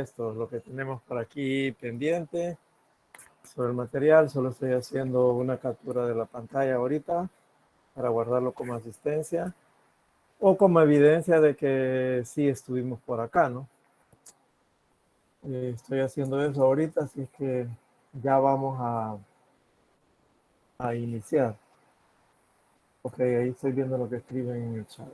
esto, lo que tenemos por aquí pendiente sobre el material. Solo estoy haciendo una captura de la pantalla ahorita para guardarlo como asistencia o como evidencia de que sí estuvimos por acá, ¿no? Estoy haciendo eso ahorita, así que ya vamos a iniciar. Ok, ahí estoy viendo lo que escriben en el chat.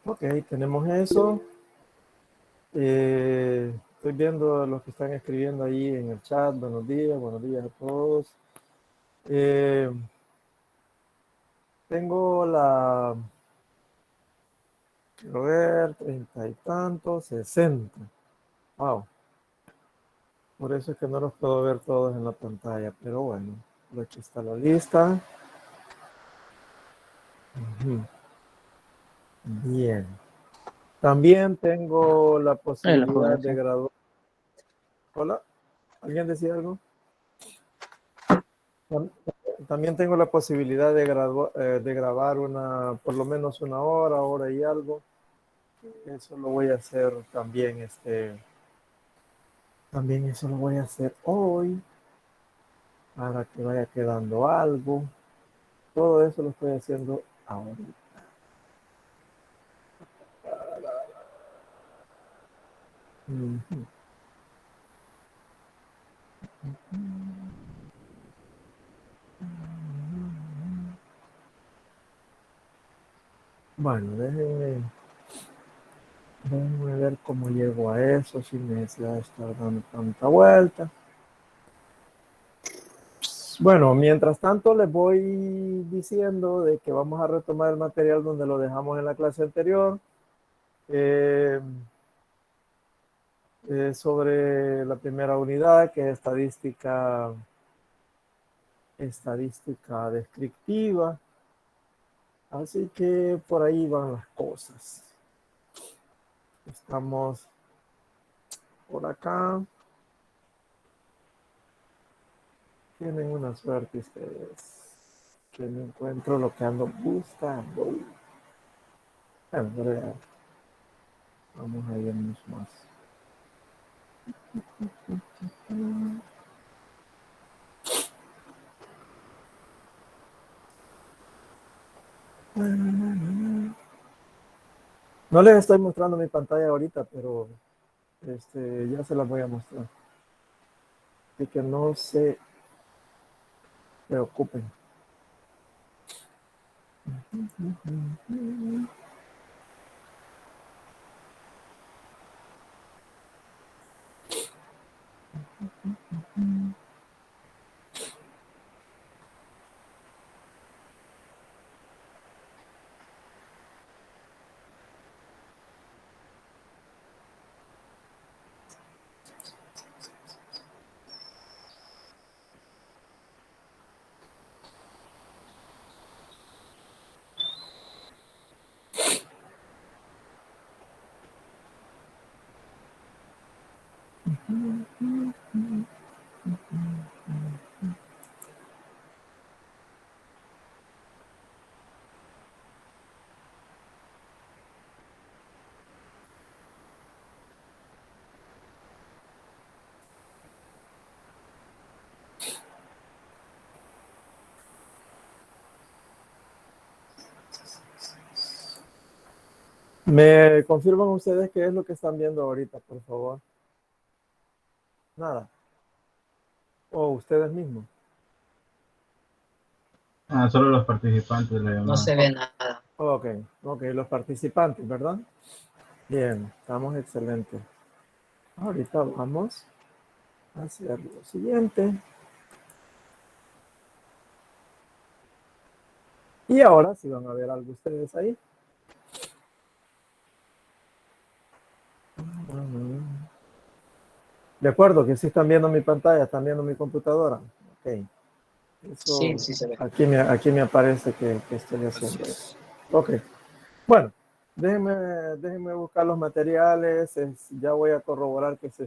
Ok, tenemos eso. Estoy viendo a los que están escribiendo ahí en el chat. Buenos días a todos. Tengo quiero ver, 30 y tantos, 60. Wow. Por eso es que no los puedo ver todos en la pantalla, pero bueno, aquí está la lista. Bien. También tengo la posibilidad de graduar. Hola, ¿alguien decía algo? También tengo la posibilidad de grabar por lo menos una hora y algo. Eso lo voy a hacer también, también eso lo voy a hacer hoy para que vaya quedando algo. Todo eso lo estoy haciendo ahora. Bueno, déjenme ver cómo llego a eso sin necesidad de estar dando tanta vuelta. Bueno, mientras tanto les voy diciendo de que vamos a retomar el material donde lo dejamos en la clase anterior. Sobre la primera unidad, que es estadística descriptiva. Así que por ahí van las cosas. Estamos por acá. Tienen una suerte ustedes. Que no encuentro lo que ando buscando. Bueno, vamos a irnos más. No les estoy mostrando mi pantalla ahorita, pero ya se las voy a mostrar. Así que no se preocupen. ¿Me confirman ustedes qué es lo que están viendo ahorita, por favor? Nada. ¿O ustedes mismos? Solo los participantes de la llamada. No se ve nada. Ok, los participantes, ¿verdad? Bien, estamos excelentes. Ahorita vamos a hacer lo siguiente. Y ahora sí van a ver algo ustedes ahí. De acuerdo, que sí están viendo mi pantalla, están viendo mi computadora. Ok. Eso, Sí, sí se ve. aquí me aparece que estoy Así haciendo eso. es. Ok. Bueno, déjenme buscar los materiales. Ya voy a corroborar que se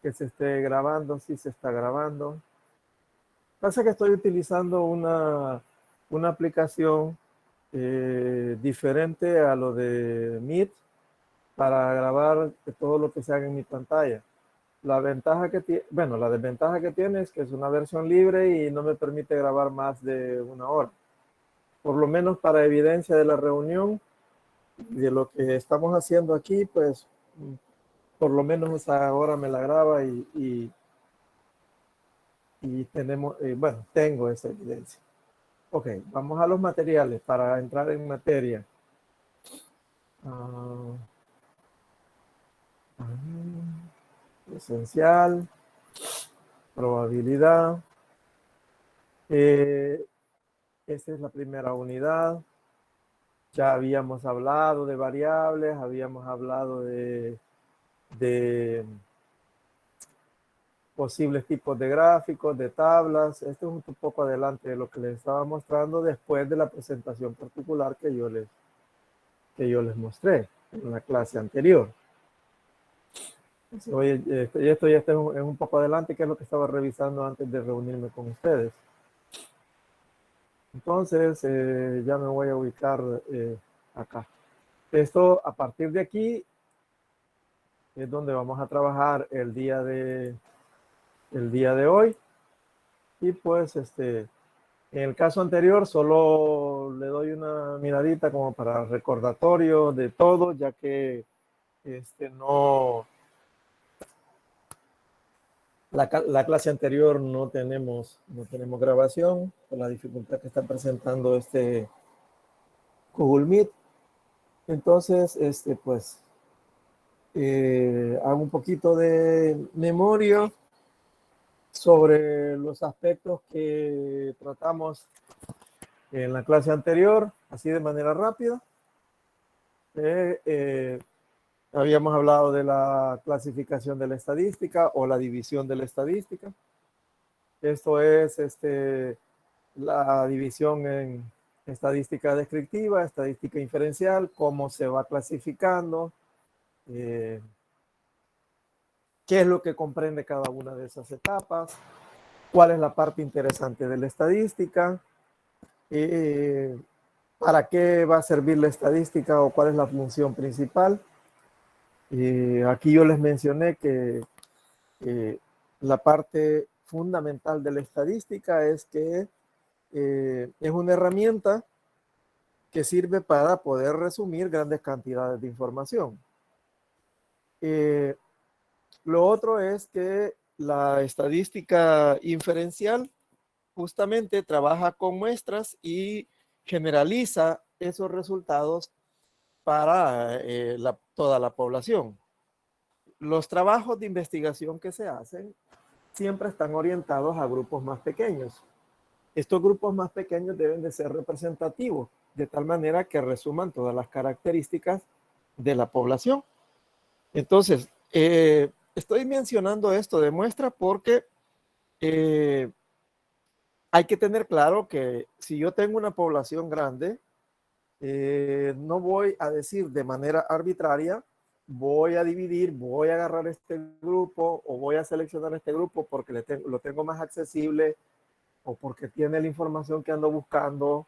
esté grabando, si se está grabando. Pasa que estoy utilizando una aplicación diferente a lo de Meet para grabar todo lo que se haga en mi pantalla. La ventaja que tiene, bueno, la desventaja que tiene es que es una versión libre y no me permite grabar más de 1 hora. Por lo menos para evidencia de la reunión y de lo que estamos haciendo aquí, pues por lo menos esa hora me la graba y tenemos, bueno, tengo esa evidencia. Ok, vamos a los materiales para entrar en materia. Esencial, probabilidad. Esta es la primera unidad. Ya habíamos hablado de variables, habíamos hablado de posibles tipos de gráficos, de tablas. Esto es un poco adelante de lo que les estaba mostrando después de la presentación particular que yo les mostré en la clase anterior. Oye, esto ya está es un poco adelante, que es lo que estaba revisando antes de reunirme con ustedes. Entonces, ya me voy a ubicar acá. Esto, a partir de aquí, es donde vamos a trabajar el día de hoy. Y pues, en el caso anterior, solo le doy una miradita como para recordatorio de todo, ya que no... La clase anterior no tenemos grabación por la dificultad que está presentando este Google Meet. Entonces, pues, hago un poquito de memoria sobre los aspectos que tratamos en la clase anterior, así de manera rápida. Habíamos hablado de la clasificación de la estadística o la división de la estadística. Esto es la división en estadística descriptiva, estadística inferencial, cómo se va clasificando, qué es lo que comprende cada una de esas etapas, cuál es la parte interesante de la estadística, para qué va a servir la estadística o cuál es la función principal. Aquí yo les mencioné que la parte fundamental de la estadística es que es una herramienta que sirve para poder resumir grandes cantidades de información. Lo otro es que la estadística inferencial justamente trabaja con muestras y generaliza esos resultados para toda la población. Los trabajos de investigación que se hacen siempre están orientados a grupos más pequeños. Estos grupos más pequeños deben de ser representativos, de tal manera que resuman todas las características de la población. Entonces, estoy mencionando esto de muestra porque hay que tener claro que si yo tengo una población grande, no voy a decir de manera arbitraria, voy a dividir, voy a agarrar este grupo o voy a seleccionar este grupo porque lo tengo más accesible o porque tiene la información que ando buscando.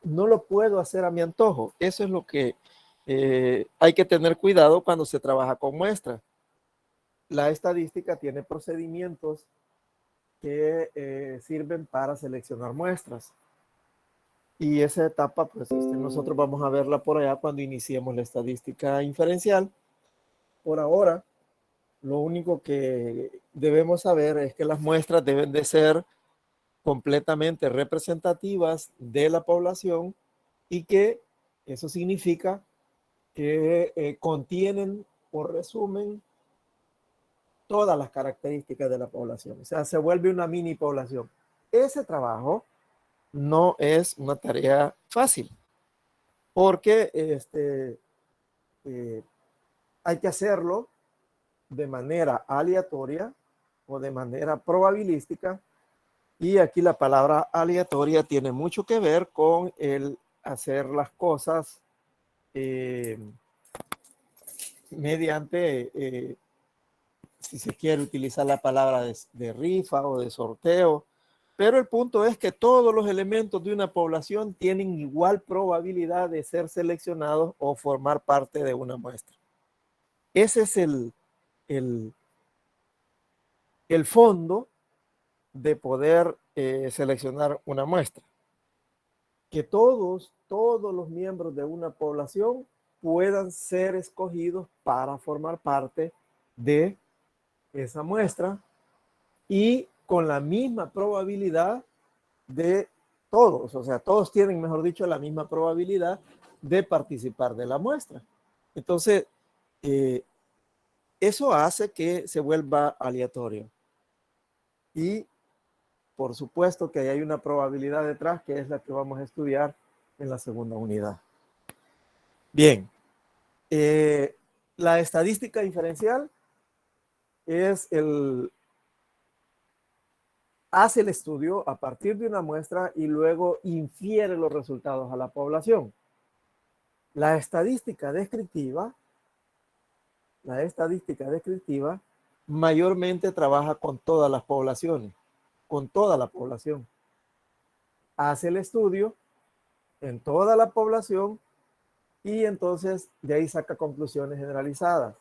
No lo puedo hacer a mi antojo. Eso es lo que hay que tener cuidado cuando se trabaja con muestras. La estadística tiene procedimientos que sirven para seleccionar muestras. Y esa etapa, pues nosotros vamos a verla por allá cuando iniciemos la estadística inferencial. Por ahora, lo único que debemos saber es que las muestras deben de ser completamente representativas de la población y que eso significa que contienen o resumen todas las características de la población. O sea, se vuelve una mini población. Ese trabajo no es una tarea fácil porque hay que hacerlo de manera aleatoria o de manera probabilística. Y aquí la palabra aleatoria tiene mucho que ver con el hacer las cosas mediante, si se quiere utilizar la palabra de rifa o de sorteo. Pero el punto es que todos los elementos de una población tienen igual probabilidad de ser seleccionados o formar parte de una muestra. Ese es el fondo de poder seleccionar una muestra. Que todos los miembros de una población puedan ser escogidos para formar parte de esa muestra y con la misma probabilidad de todos, o sea, todos tienen, mejor dicho, la misma probabilidad de participar de la muestra. Entonces, eso hace que se vuelva aleatorio. Y por supuesto que hay una probabilidad detrás que es la que vamos a estudiar en la segunda unidad. Bien, la estadística diferencial es hace el estudio a partir de una muestra y luego infiere los resultados a la población. La estadística descriptiva mayormente trabaja con todas las poblaciones, con toda la población. Hace el estudio en toda la población y entonces de ahí saca conclusiones generalizadas.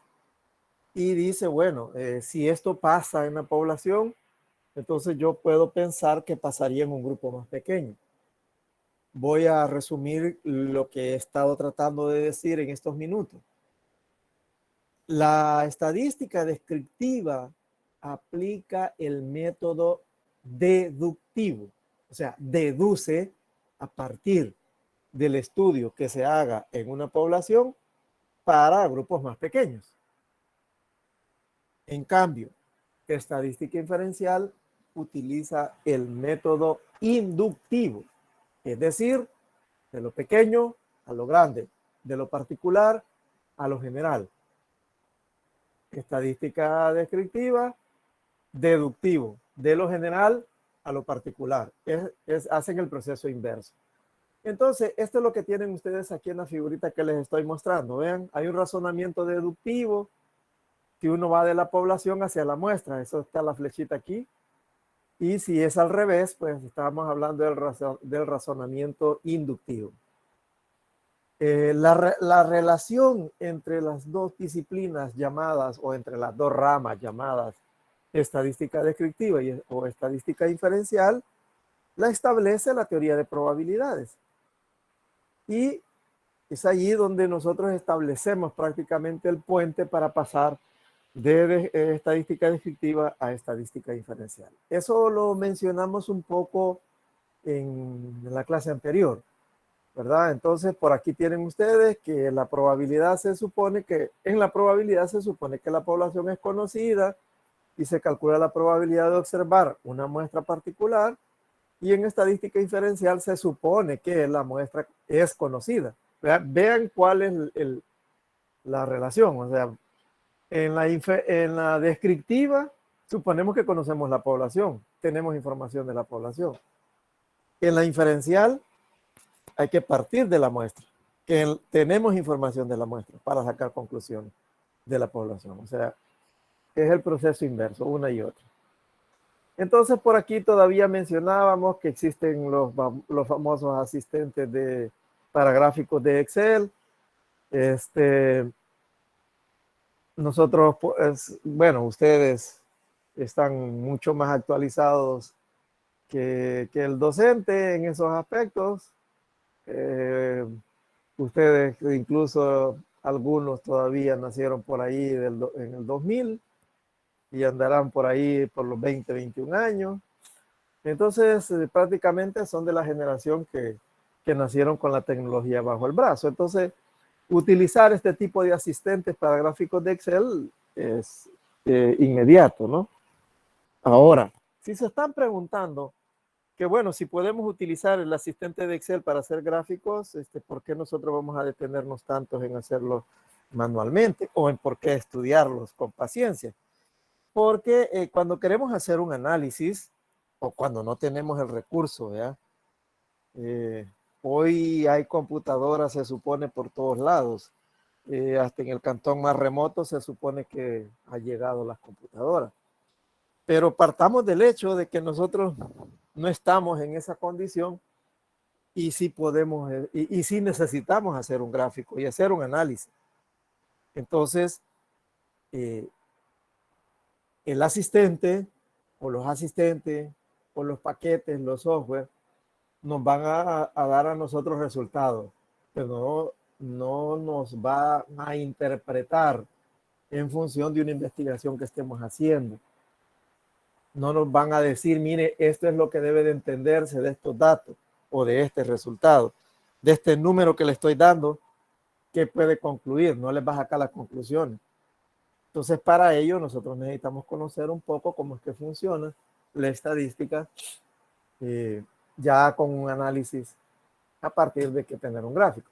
Y dice, bueno, si esto pasa en la población, entonces yo puedo pensar que pasaría en un grupo más pequeño. Voy a resumir lo que he estado tratando de decir en estos minutos. La estadística descriptiva aplica el método deductivo, o sea, deduce a partir del estudio que se haga en una población para grupos más pequeños. En cambio, estadística inferencial utiliza el método inductivo, es decir, de lo pequeño a lo grande, de lo particular a lo general. Estadística descriptiva, deductivo, de lo general a lo particular. Hacen el proceso inverso. Entonces, esto es lo que tienen ustedes aquí en la figurita que les estoy mostrando. Vean, hay un razonamiento deductivo que uno va de la población hacia la muestra. Eso está la flechita aquí. Y si es al revés, pues estamos hablando del razonamiento inductivo. La relación entre las dos disciplinas llamadas, o entre las dos ramas llamadas estadística descriptiva o estadística inferencial, la establece la teoría de probabilidades. Y es allí donde nosotros establecemos prácticamente el puente para pasar de estadística descriptiva a estadística diferencial. Eso lo mencionamos un poco en la clase anterior, ¿verdad? Entonces, por aquí tienen ustedes que la probabilidad se supone que, en la probabilidad se supone que la población es conocida y se calcula la probabilidad de observar una muestra particular, y en estadística inferencial se supone que la muestra es conocida. Vean cuál es la relación, o sea, en la descriptiva, suponemos que conocemos la población, tenemos información de la población. En la inferencial, hay que partir de la muestra, que tenemos información de la muestra para sacar conclusiones de la población. O sea, es el proceso inverso, una y otra. Entonces, por aquí todavía mencionábamos que existen los famosos asistentes para gráficos de Excel. Nosotros, pues, bueno, ustedes están mucho más actualizados que el docente en esos aspectos. Ustedes, incluso algunos todavía nacieron por ahí en el 2000 y andarán por ahí por los 20, 21 años. Entonces, prácticamente son de la generación que nacieron con la tecnología bajo el brazo. Entonces, utilizar este tipo de asistentes para gráficos de Excel es inmediato, ¿no? Ahora, si se están preguntando que, bueno, si podemos utilizar el asistente de Excel para hacer gráficos, ¿por qué nosotros vamos a detenernos tantos en hacerlo manualmente o en por qué estudiarlos con paciencia. Porque cuando queremos hacer un análisis o cuando no tenemos el recurso, ¿ya? Hoy hay computadoras, se supone, por todos lados. Hasta en el cantón más remoto se supone que han llegado las computadoras. Pero partamos del hecho de que nosotros no estamos en esa condición y sí podemos, y sí necesitamos hacer un gráfico y hacer un análisis. Entonces, el asistente o los asistentes o los paquetes, los software, nos van a dar a nosotros resultados, pero no nos va a interpretar en función de una investigación que estemos haciendo. No nos van a decir, mire, esto es lo que debe de entenderse de estos datos o de este resultado, de este número que le estoy dando, que puede concluir, no les va a sacar las conclusiones. Entonces, para ello, nosotros necesitamos conocer un poco cómo es que funciona la estadística, ya con un análisis a partir de que tener un gráfico.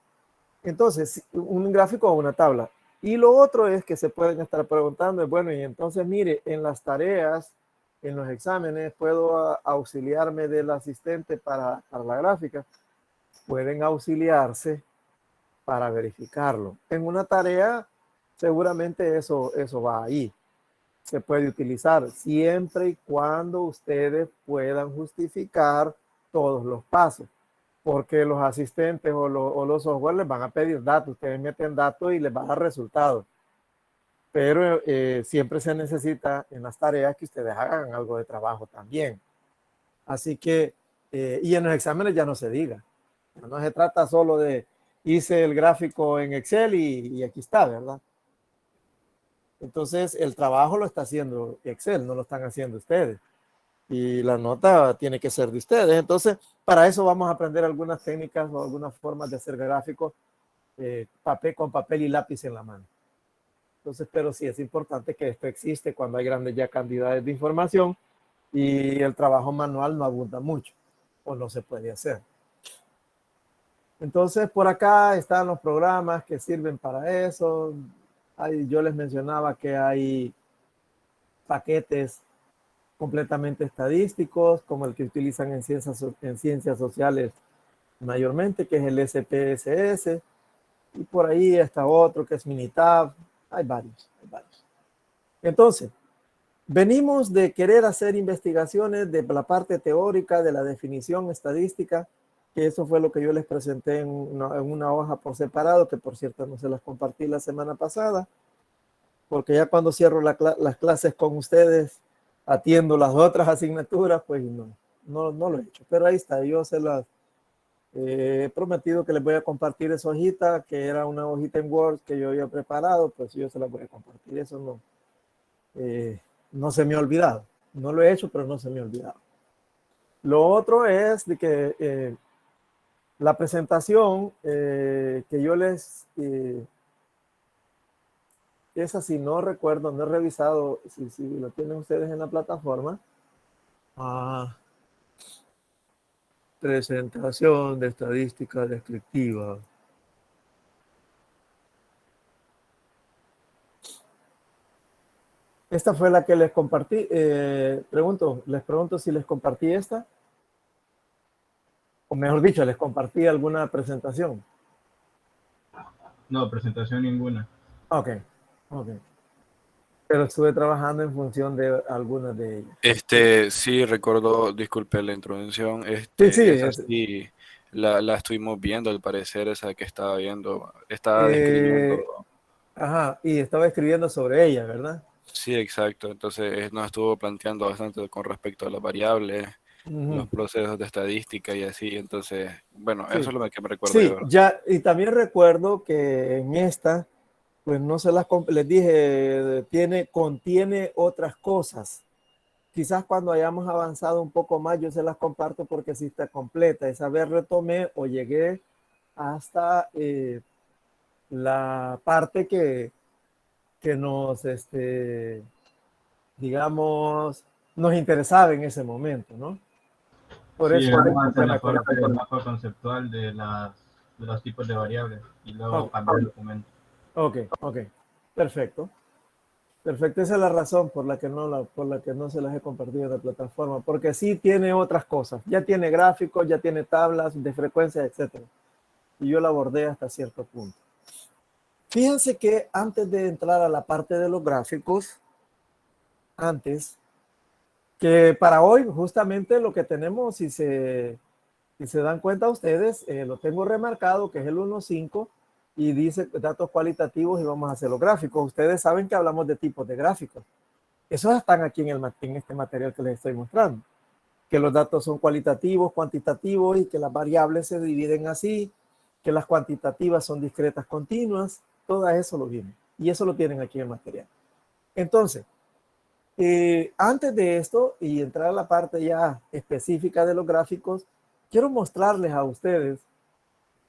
Entonces, un gráfico o una tabla. Y lo otro es que se pueden estar preguntando, bueno, y entonces, mire, en las tareas, en los exámenes, ¿puedo auxiliarme del asistente para la gráfica? Pueden auxiliarse para verificarlo. En una tarea, seguramente eso va ahí. Se puede utilizar siempre y cuando ustedes puedan justificar todos los pasos, porque los asistentes o los software les van a pedir datos, ustedes meten datos y les va a dar resultados, pero siempre se necesita en las tareas que ustedes hagan algo de trabajo también. Así que, y en los exámenes ya no se diga, no se trata solo de hice el gráfico en Excel y aquí está, ¿verdad? Entonces el trabajo lo está haciendo Excel, no lo están haciendo ustedes. Y la nota tiene que ser de ustedes. Entonces, para eso vamos a aprender algunas técnicas o algunas formas de hacer gráficos con papel y lápiz en la mano. Entonces, pero sí es importante que esto existe cuando hay grandes ya cantidades de información y el trabajo manual no abunda mucho o no se puede hacer. Entonces, por acá están los programas que sirven para eso. Yo les mencionaba que hay paquetes completamente estadísticos, como el que utilizan en ciencias sociales mayormente, que es el SPSS, y por ahí está otro que es Minitab. Hay varios. Entonces, venimos de querer hacer investigaciones de la parte teórica, de la definición estadística, que eso fue lo que yo les presenté en una hoja por separado, que por cierto no se las compartí la semana pasada, porque ya cuando cierro las clases con ustedes, atiendo las otras asignaturas, pues no lo he hecho. Pero ahí está, yo se las he prometido que les voy a compartir esa hojita, que era una hojita en Word que yo había preparado, pues yo se las voy a compartir. Eso no se me ha olvidado. No lo he hecho, pero no se me ha olvidado. Lo otro es de que la presentación que yo les... esa sí no recuerdo, no he revisado si lo tienen ustedes en la plataforma. Presentación de estadística descriptiva. Esta fue la que les compartí. Les pregunto si les compartí esta. O mejor dicho, les compartí alguna presentación. No, presentación ninguna. Ok. Pero estuve trabajando en función de algunas de ellas. Sí, recuerdo, disculpe la introducción, Sí. esa sí la estuvimos viendo, al parecer, esa que estaba viendo, estaba describiendo. Ajá, y estaba escribiendo sobre ella, ¿verdad? Sí, exacto, entonces nos estuvo planteando bastante con respecto a las variables, los procesos de estadística y así, entonces, bueno, Sí. eso es lo que me recuerdo Sí, yo. ya, y también recuerdo que en esta, pues no se les dije, contiene otras cosas. Quizás cuando hayamos avanzado un poco más, yo se las comparto porque sí está completa. Esa vez retomé o llegué hasta la parte que nos, digamos, nos interesaba en ese momento, ¿no? Por Sí, eso llegamos a la parte del mapa conceptual de los tipos de variables y luego cambiar el documento. Ok, ok. Perfecto. Perfecto. Esa es la razón por la que no se las he compartido en la plataforma, porque sí tiene otras cosas. Ya tiene gráficos, ya tiene tablas de frecuencia, etcétera. Y yo la abordé hasta cierto punto. Fíjense que antes de entrar a la parte de los gráficos, antes, que para hoy justamente lo que tenemos, si se dan cuenta ustedes, lo tengo remarcado, que es el 1.5, y dice datos cualitativos y vamos a hacer los gráficos. Ustedes saben que hablamos de tipos de gráficos. Esos están aquí en este material que les estoy mostrando, que los datos son cualitativos, cuantitativos y que las variables se dividen así, que las cuantitativas son discretas continuas, todo eso lo vienen. Y eso lo tienen aquí en el material. Entonces, antes de esto y entrar a la parte ya específica de los gráficos, quiero mostrarles a ustedes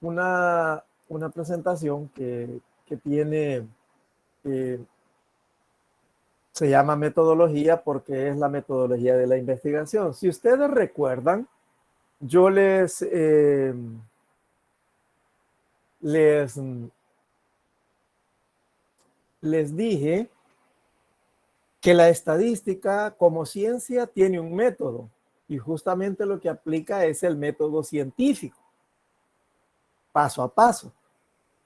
una presentación que tiene, se llama metodología porque es la metodología de la investigación. Si ustedes recuerdan, yo les dije que la estadística como ciencia tiene un método y justamente lo que aplica es el método científico, paso a paso,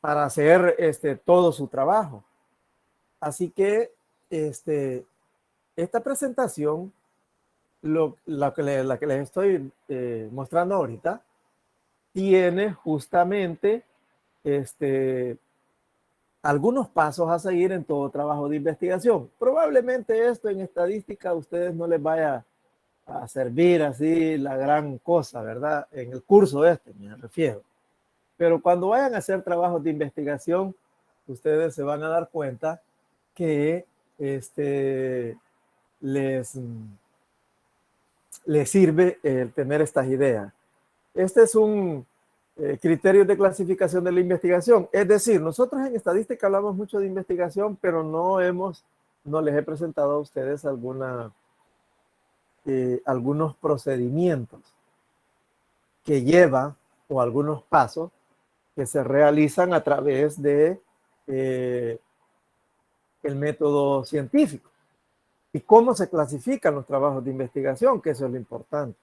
para hacer todo su trabajo. Así que esta presentación, la que les estoy mostrando ahorita, tiene justamente algunos pasos a seguir en todo trabajo de investigación. Probablemente esto en estadística a ustedes no les vaya a servir así la gran cosa, ¿verdad? En el curso me refiero. Pero cuando vayan a hacer trabajos de investigación, ustedes se van a dar cuenta que les sirve tener estas ideas. Este es un criterio de clasificación de la investigación. Es decir, nosotros en estadística hablamos mucho de investigación, pero no les he presentado a ustedes algunos procedimientos que lleva o algunos pasos que se realizan a través de el método científico y cómo se clasifican los trabajos de investigación, que eso es lo importante.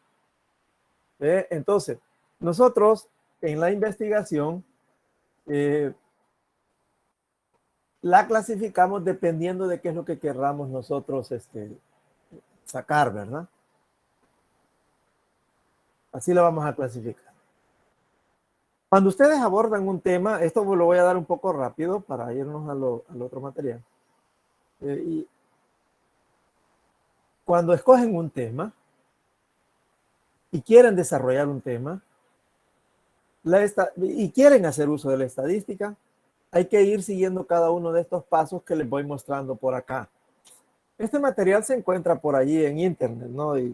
Entonces, nosotros en la investigación la clasificamos dependiendo de qué es lo que querramos nosotros sacar, ¿verdad? Así lo vamos a clasificar. Cuando ustedes abordan un tema, esto lo voy a dar un poco rápido para irnos al otro material. Y cuando escogen un tema y quieren desarrollar un tema y quieren hacer uso de la estadística, hay que ir siguiendo cada uno de estos pasos que les voy mostrando por acá. Este material se encuentra por allí en internet, ¿no? Y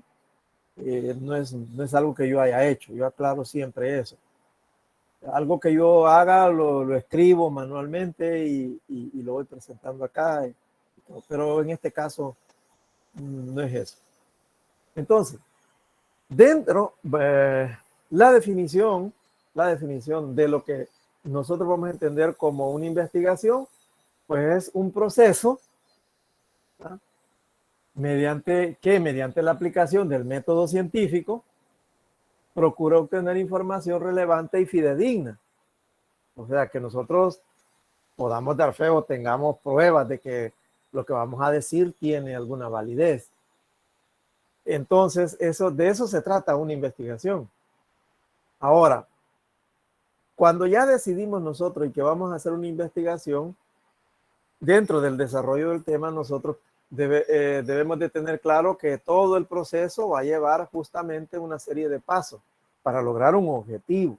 no es algo que yo haya hecho, yo aclaro siempre eso. Algo que yo haga lo escribo manualmente y lo voy presentando acá, pero en este caso no es eso. Entonces, dentro la definición de lo que nosotros vamos a entender como una investigación, pues es un proceso, ¿verdad? mediante la aplicación del método científico procura obtener información relevante y fidedigna. O sea, que nosotros podamos dar fe o tengamos pruebas de que lo que vamos a decir tiene alguna validez. Entonces, de eso se trata una investigación. Ahora, cuando ya decidimos nosotros y que vamos a hacer una investigación, dentro del desarrollo del tema, nosotros debemos de tener claro que todo el proceso va a llevar justamente una serie de pasos para lograr un objetivo.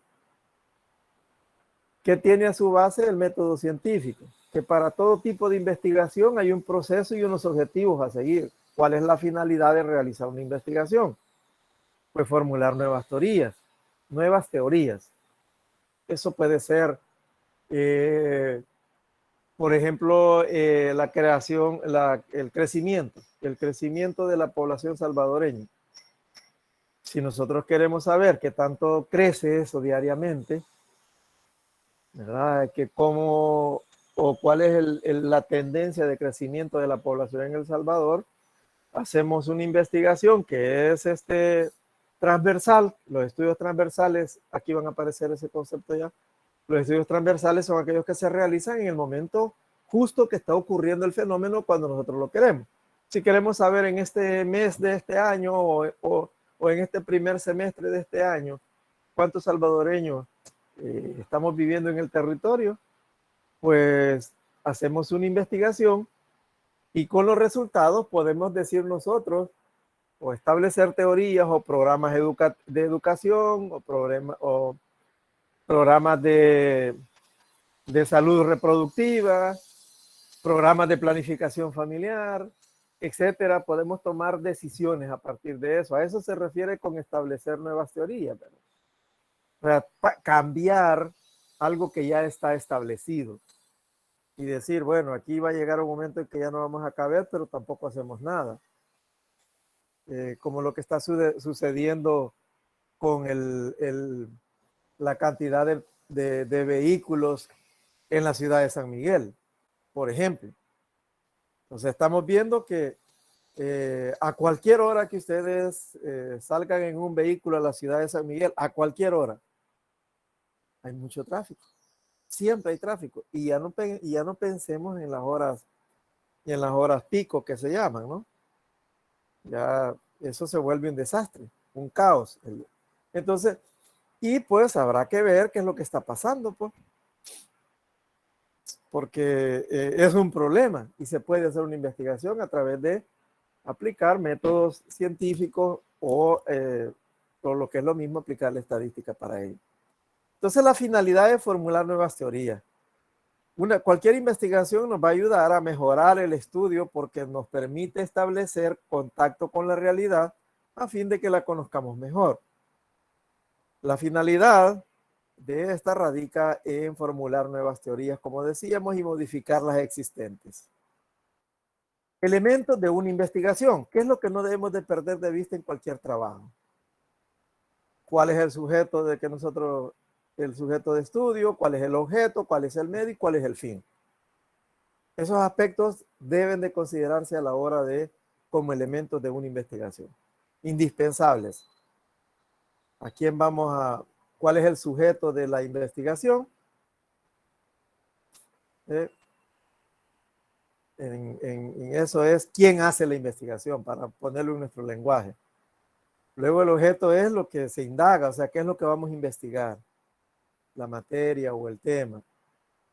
¿Qué tiene a su base el método científico? Que para todo tipo de investigación hay un proceso y unos objetivos a seguir. ¿Cuál es la finalidad de realizar una investigación? Pues formular nuevas teorías. Eso puede ser, por ejemplo, el crecimiento de la población salvadoreña. Si nosotros queremos saber qué tanto crece eso diariamente, ¿verdad? o cuál es la tendencia de crecimiento de la población en El Salvador, hacemos una investigación que es transversal. Los estudios transversales, aquí van a aparecer ese concepto ya. Los estudios transversales son aquellos que se realizan en el momento justo que está ocurriendo el fenómeno cuando nosotros lo queremos. Si queremos saber en este mes de este año o en este primer semestre de este año cuántos salvadoreños estamos viviendo en el territorio, pues hacemos una investigación y con los resultados podemos decir nosotros o establecer teorías o programas de educación o programas de salud reproductiva, programas de planificación familiar, etcétera. Podemos tomar decisiones a partir de eso. A eso se refiere con establecer nuevas teorías, ¿verdad? O sea, cambiar algo que ya está establecido y decir, bueno, aquí va a llegar un momento en que ya no vamos a caber, pero tampoco hacemos nada. Como lo que está sucediendo con la cantidad de vehículos en la ciudad de San Miguel, por ejemplo. Entonces estamos viendo que a cualquier hora que ustedes salgan en un vehículo a la ciudad de San Miguel, a cualquier hora, hay mucho tráfico. Siempre hay tráfico. Y ya no pensemos en las horas pico que se llaman, ¿no? Ya eso se vuelve un desastre, un caos. Entonces, y pues habrá que ver qué es lo que está pasando, pues. Porque es un problema y se puede hacer una investigación a través de aplicar métodos científicos o lo que es lo mismo, aplicar la estadística para ello. Entonces, la finalidad es formular nuevas teorías. Cualquier investigación nos va a ayudar a mejorar el estudio porque nos permite establecer contacto con la realidad a fin de que la conozcamos mejor. La finalidad de esta radica en formular nuevas teorías, como decíamos, y modificar las existentes. Elementos de una investigación. ¿Qué es lo que no debemos de perder de vista en cualquier trabajo? ¿Cuál es el sujeto el sujeto de estudio? ¿Cuál es el objeto? ¿Cuál es el medio? ¿Y cuál es el fin? Esos aspectos deben de considerarse a la hora como elementos de una investigación. Indispensables. ¿Cuál es el sujeto de la investigación? En eso es quién hace la investigación, para ponerlo en nuestro lenguaje. Luego el objeto es lo que se indaga, o sea, qué es lo que vamos a investigar, la materia o el tema.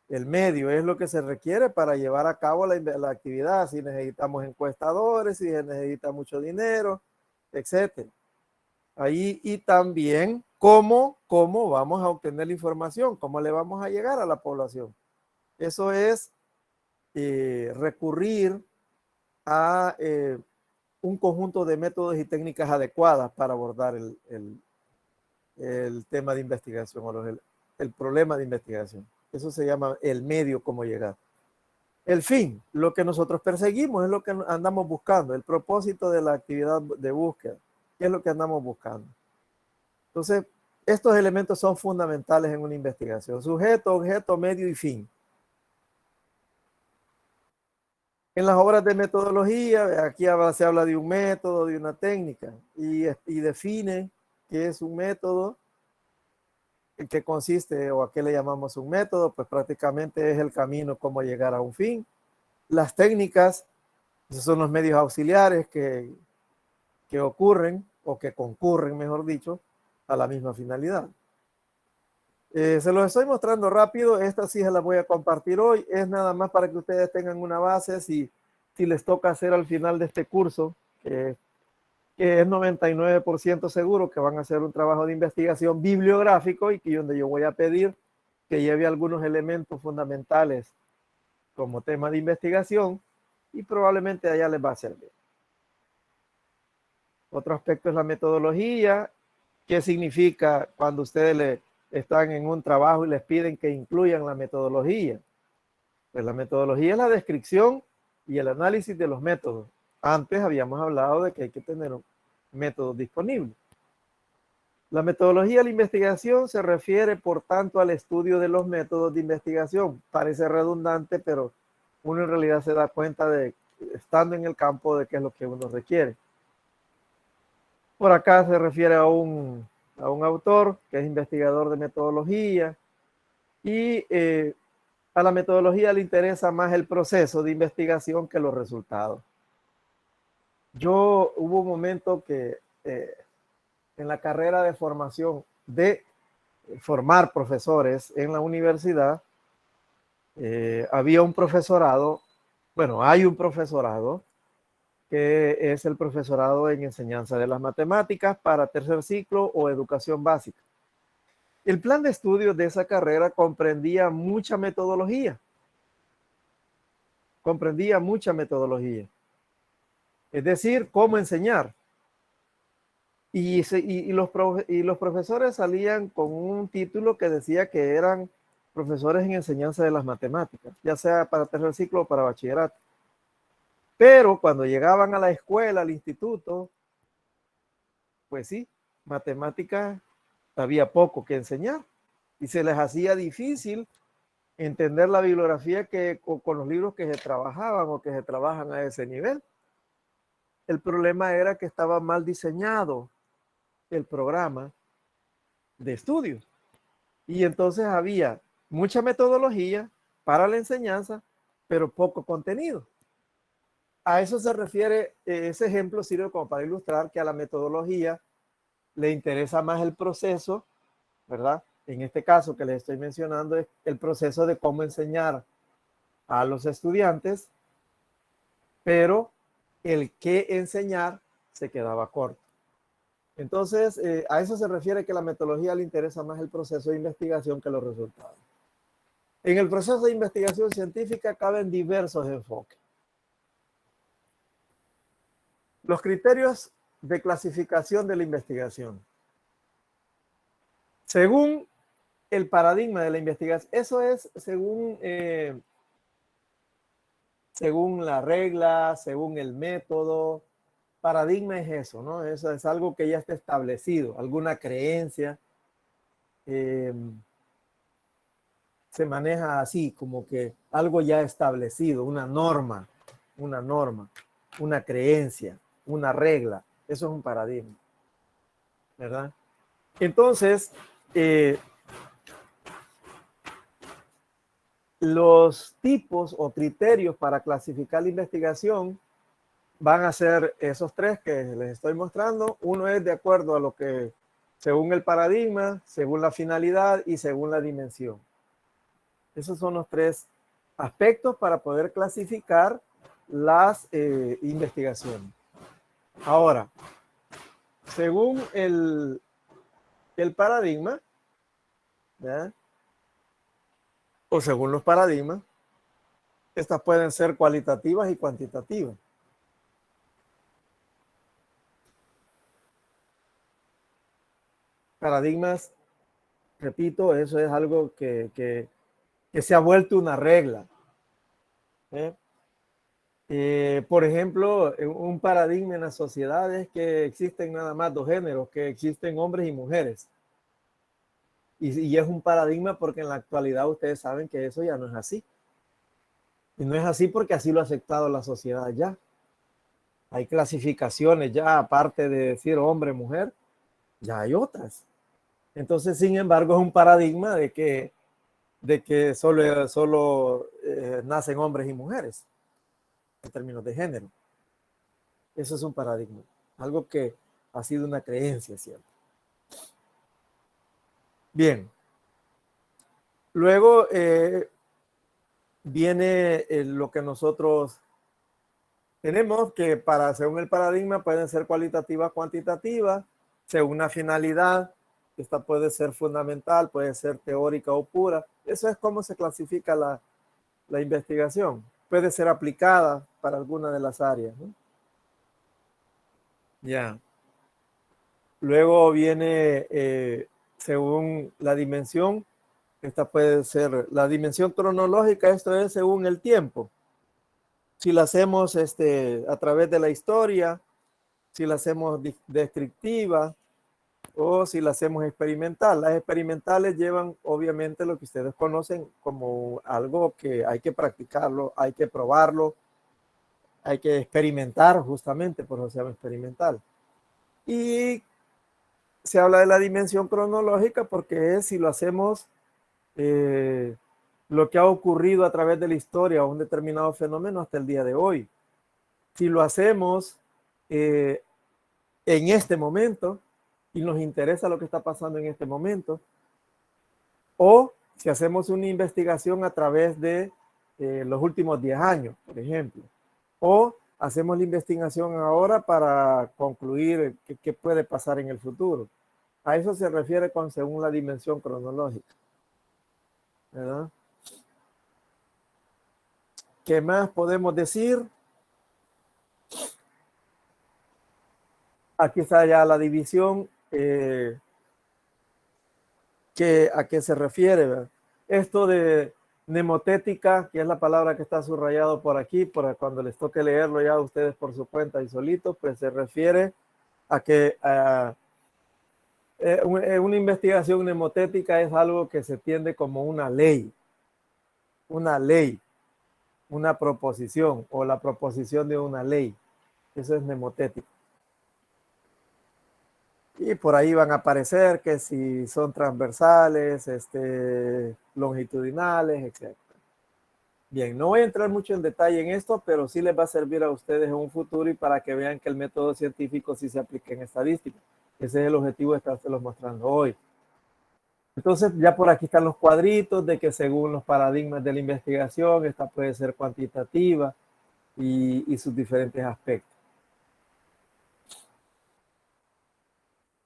El medio es lo que se requiere para llevar a cabo la actividad, si necesitamos encuestadores, si se necesita mucho dinero, etc. Ahí, y también cómo vamos a obtener la información, cómo le vamos a llegar a la población. Eso es recurrir a un conjunto de métodos y técnicas adecuadas para abordar el tema de investigación o el problema de investigación. Eso se llama el medio, cómo llegar. El fin, lo que nosotros perseguimos, es lo que andamos buscando, el propósito de la actividad de búsqueda, ¿qué es lo que andamos buscando? Entonces, estos elementos son fundamentales en una investigación: sujeto, objeto, medio y fin. En las obras de metodología, aquí se habla de un método, de una técnica, y define qué es un método, en qué consiste o a qué le llamamos un método. Pues prácticamente es el camino cómo llegar a un fin. Las técnicas, esos son los medios auxiliares que ocurren o que concurren, mejor dicho, a la misma finalidad. Se los estoy mostrando rápido. Esta sí se la voy a compartir hoy. Es nada más para que ustedes tengan una base si les toca hacer al final de este curso, que es 99% seguro que van a hacer un trabajo de investigación bibliográfico y donde yo voy a pedir que lleve algunos elementos fundamentales como tema de investigación y probablemente allá les va a servir. Otro aspecto es la metodología. ¿Qué significa cuando ustedes están en un trabajo y les piden que incluyan la metodología? Pues la metodología es la descripción y el análisis de los métodos. Antes habíamos hablado de que hay que tener métodos disponibles. La metodología de la investigación se refiere, por tanto, al estudio de los métodos de investigación. Parece redundante, pero uno en realidad se da cuenta de, estando en el campo, de qué es lo que uno requiere. Por acá se refiere a un autor que es investigador de metodología y a la metodología le interesa más el proceso de investigación que los resultados. Hubo un momento que en la carrera de formación de formar profesores en la universidad, había un profesorado, bueno, hay un profesorado que es el profesorado en enseñanza de las matemáticas para tercer ciclo o educación básica. El plan de estudios de esa carrera comprendía mucha metodología. Es decir, cómo enseñar. Y los profesores salían con un título que decía que eran profesores en enseñanza de las matemáticas, ya sea para tercer ciclo o para bachillerato. Pero cuando llegaban a la escuela, al instituto, pues sí, matemáticas había poco que enseñar y se les hacía difícil entender la bibliografía con los libros que se trabajaban o que se trabajan a ese nivel. El problema era que estaba mal diseñado el programa de estudio y entonces había mucha metodología para la enseñanza, pero poco contenido. A eso se refiere, ese ejemplo sirve como para ilustrar que a la metodología le interesa más el proceso, ¿verdad? En este caso que les estoy mencionando es el proceso de cómo enseñar a los estudiantes, pero el qué enseñar se quedaba corto. Entonces, a eso se refiere que a la metodología le interesa más el proceso de investigación que los resultados. En el proceso de investigación científica caben diversos enfoques. Los criterios de clasificación de la investigación. Según el paradigma de la investigación, eso es según la regla, según el método. Paradigma es eso, ¿no? Eso es algo que ya está establecido, alguna creencia. Se maneja así, como que algo ya establecido, una norma, una creencia, una regla. Eso es un paradigma, ¿verdad? Entonces, los tipos o criterios para clasificar la investigación van a ser esos tres que les estoy mostrando. Uno es de acuerdo a lo que, según el paradigma, según la finalidad y según la dimensión. Esos son los tres aspectos para poder clasificar las investigaciones. Ahora, según el paradigma, ¿verdad? O según los paradigmas, estas pueden ser cualitativas y cuantitativas. Paradigmas, repito, eso es algo que se ha vuelto una regla. Por ejemplo, un paradigma en la sociedad es que existen nada más dos géneros, que existen hombres y mujeres. Y es un paradigma porque en la actualidad ustedes saben que eso ya no es así. Y no es así porque así lo ha aceptado la sociedad ya. Hay clasificaciones ya, aparte de decir hombre, mujer, ya hay otras. Entonces, sin embargo, es un paradigma de que solo nacen hombres y mujeres en términos de género. Eso es un paradigma, algo que ha sido una creencia, ¿cierto? Bien. Luego viene lo que nosotros tenemos, que según el paradigma pueden ser cualitativas, cuantitativas, según la finalidad. Esta puede ser fundamental, puede ser teórica o pura. Eso es cómo se clasifica la investigación. Puede ser aplicada para alguna de las áreas, ¿no? Ya. Luego viene, según la dimensión, esta puede ser la dimensión cronológica, esto es según el tiempo. Si la hacemos a través de la historia, si la hacemos descriptiva, o si la hacemos experimental. Las experimentales llevan obviamente lo que ustedes conocen como algo que hay que practicarlo, hay que probarlo, hay que experimentar justamente, por eso se llama experimental. Y se habla de la dimensión cronológica porque es si lo hacemos lo que ha ocurrido a través de la historia o un determinado fenómeno hasta el día de hoy. Si lo hacemos en este momento y nos interesa lo que está pasando en este momento, o si hacemos una investigación a través de los últimos 10 años, por ejemplo, o hacemos la investigación ahora para concluir qué puede pasar en el futuro. A eso se refiere con según la dimensión cronológica, ¿verdad? ¿Qué más podemos decir? Aquí está ya la división. ¿A qué se refiere? ¿Verdad? Esto de mnemotética, que es la palabra que está subrayado por aquí, para cuando les toque leerlo ya ustedes por su cuenta y solitos, pues se refiere a que una investigación mnemotética es algo que se entiende como una ley, una proposición o la proposición de una ley. Eso es mnemotética. Y por ahí van a aparecer que si son transversales, longitudinales, etc. Bien, no voy a entrar mucho en detalle en esto, pero sí les va a servir a ustedes en un futuro y para que vean que el método científico sí se aplica en estadística. Ese es el objetivo de estárselos mostrando hoy. Entonces, ya por aquí están los cuadritos de que según los paradigmas de la investigación, esta puede ser cuantitativa y sus diferentes aspectos.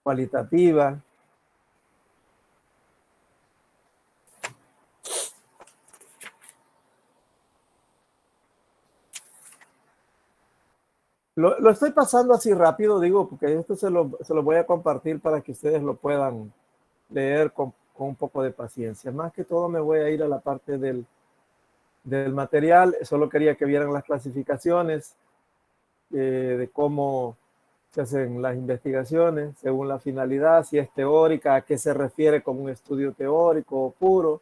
Cualitativa. Lo estoy pasando así rápido, digo, porque esto se lo voy a compartir para que ustedes lo puedan leer con un poco de paciencia. Más que todo me voy a ir a la parte del material. Solo quería que vieran las clasificaciones de cómo se hacen las investigaciones según la finalidad, si es teórica, a qué se refiere como un estudio teórico o puro,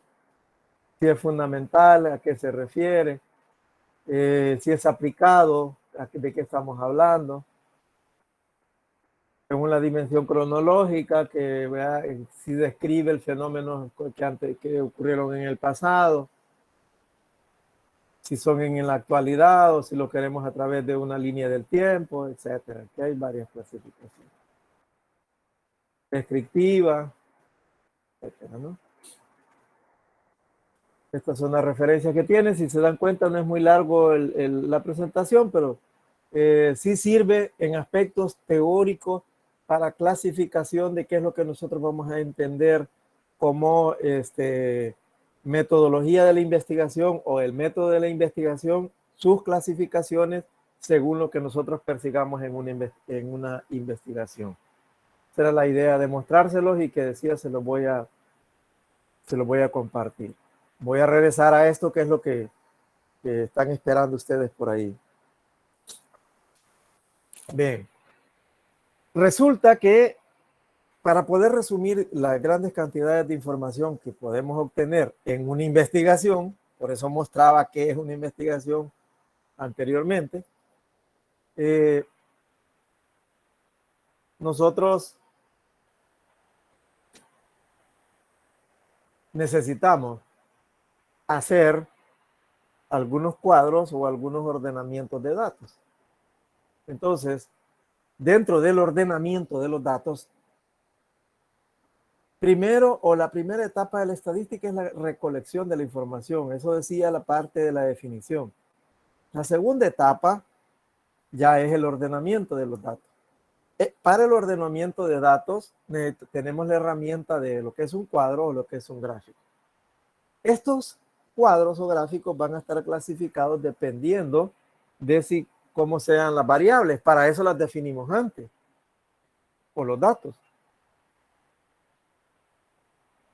si es fundamental, a qué se refiere, si es aplicado, de qué estamos hablando, según la dimensión cronológica, que vea, si describe el fenómeno que ocurrieron en el pasado, si son en la actualidad o si lo queremos a través de una línea del tiempo, etcétera. Aquí hay varias clasificaciones. Descriptiva, etcétera, ¿no? Estas son las referencias que tiene. Si se dan cuenta, no es muy largo la presentación, pero sí sirve en aspectos teóricos para clasificación de qué es lo que nosotros vamos a entender como metodología de la investigación o el método de la investigación, sus clasificaciones según lo que nosotros persigamos en una investigación. Esa era la idea de mostrárselos y que decía se lo voy a compartir. Voy a regresar a esto que es lo que están esperando ustedes por ahí. Bien. Resulta que para poder resumir las grandes cantidades de información que podemos obtener en una investigación, por eso mostraba qué es una investigación anteriormente, nosotros necesitamos hacer algunos cuadros o algunos ordenamientos de datos. Entonces, dentro del ordenamiento de los datos, primero o la primera etapa de la estadística es la recolección de la información. Eso decía la parte de la definición. La segunda etapa ya es el ordenamiento de los datos. Para el ordenamiento de datos tenemos la herramienta de lo que es un cuadro o lo que es un gráfico. Estos cuadros o gráficos van a estar clasificados dependiendo de cómo sean las variables. Para eso las definimos antes, por los datos.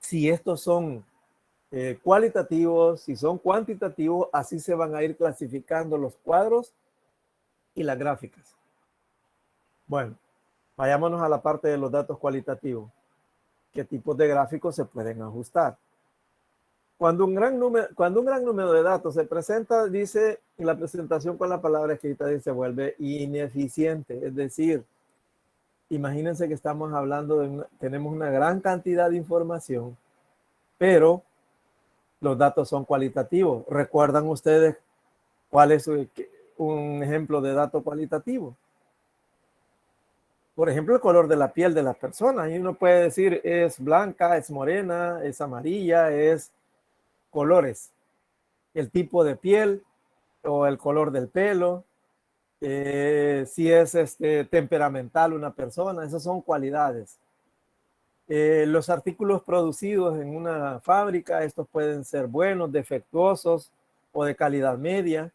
Si estos son cualitativos, si son cuantitativos, así se van a ir clasificando los cuadros y las gráficas. Bueno, Vayámonos a la parte de los datos cualitativos. ¿Qué tipos de gráficos se pueden ajustar? Cuando un gran número de datos se presenta, dice en la presentación con la palabra escrita, dice, se vuelve ineficiente. Es decir, imagínense que estamos hablando tenemos una gran cantidad de información, pero los datos son cualitativos. ¿Recuerdan ustedes cuál es un ejemplo de dato cualitativo? Por ejemplo, el color de la piel de las personas. Y uno puede decir, es blanca, es morena, es amarilla, es colores. El tipo de piel o el color del pelo, si es temperamental una persona, esas son cualidades. Los artículos producidos en una fábrica, estos pueden ser buenos, defectuosos o de calidad media.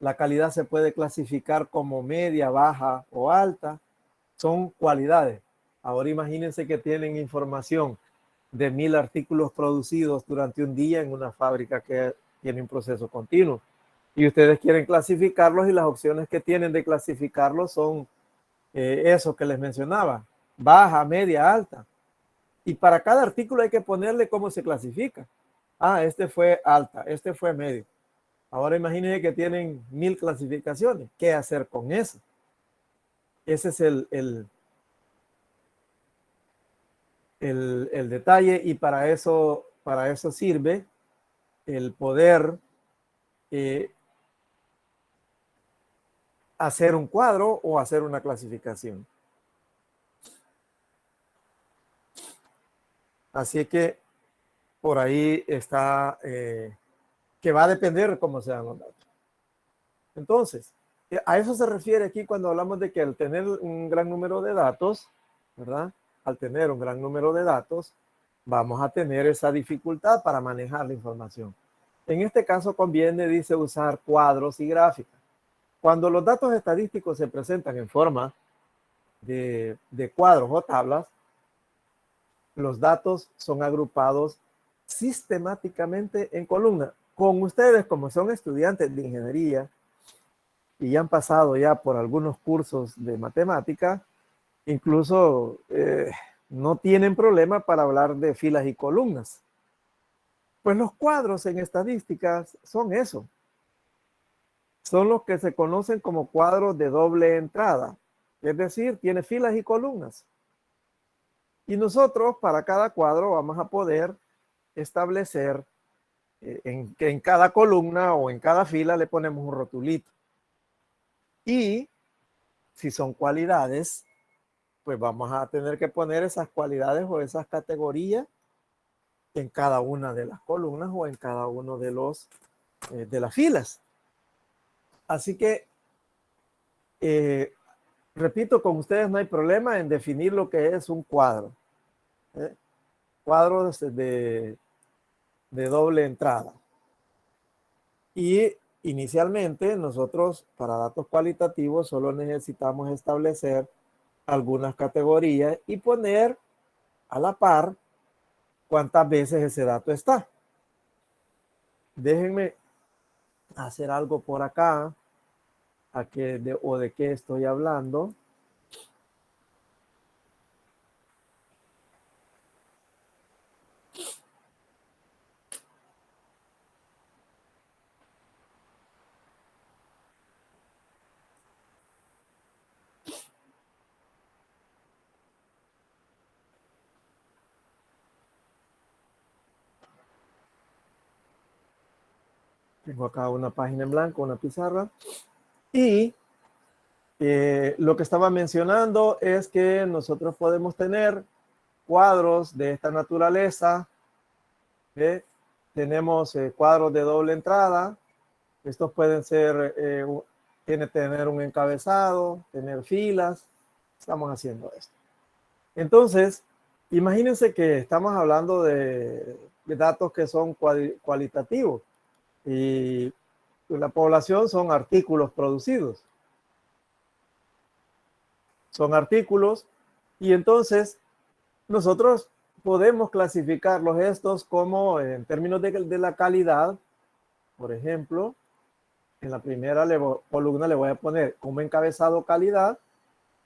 La calidad se puede clasificar como media, baja o alta. Son cualidades. Ahora imagínense que tienen información de 1000 artículos producidos durante un día en una fábrica que tiene un proceso continuo. Y ustedes quieren clasificarlos y las opciones que tienen de clasificarlos son eso que les mencionaba, baja, media, alta. Y para cada artículo hay que ponerle cómo se clasifica. Ah, este fue alta, este fue medio. Ahora imagínense que tienen 1000 clasificaciones. ¿Qué hacer con eso? Ese es el detalle, y para eso sirve el poder hacer un cuadro o hacer una clasificación. Así que por ahí está, que va a depender cómo sean los datos. Entonces, a eso se refiere aquí cuando hablamos de que al tener un gran número de datos, ¿verdad? Al tener un gran número de datos, vamos a tener esa dificultad para manejar la información. En este caso conviene, dice, usar cuadros y gráficas. Cuando los datos estadísticos se presentan en forma de cuadros o tablas, los datos son agrupados sistemáticamente en columnas. Con ustedes, como son estudiantes de ingeniería y han pasado ya por algunos cursos de matemática, incluso no tienen problema para hablar de filas y columnas. Pues los cuadros en estadísticas son eso. Son los que se conocen como cuadros de doble entrada. Es decir, tiene filas y columnas. Y nosotros para cada cuadro vamos a poder establecer que en cada columna o en cada fila le ponemos un rotulito. Y si son cualidades, pues vamos a tener que poner esas cualidades o esas categorías en cada una de las columnas o en cada uno de las filas. Así que, repito, con ustedes no hay problema en definir lo que es un cuadro. Cuadros de doble entrada. Y inicialmente nosotros para datos cualitativos solo necesitamos establecer algunas categorías y poner a la par cuántas veces ese dato está. Déjenme hacer algo por acá, de qué estoy hablando. Tengo acá una página en blanco, una pizarra. Y lo que estaba mencionando es que nosotros podemos tener cuadros de esta naturaleza. Tenemos cuadros de doble entrada. Estos pueden ser, tener un encabezado, tener filas. Estamos haciendo esto. Entonces, imagínense que estamos hablando de datos que son cualitativos. Y la población son artículos producidos. Son artículos y entonces nosotros podemos clasificarlos estos como en términos de la calidad. Por ejemplo, en la primera columna le voy a poner como encabezado calidad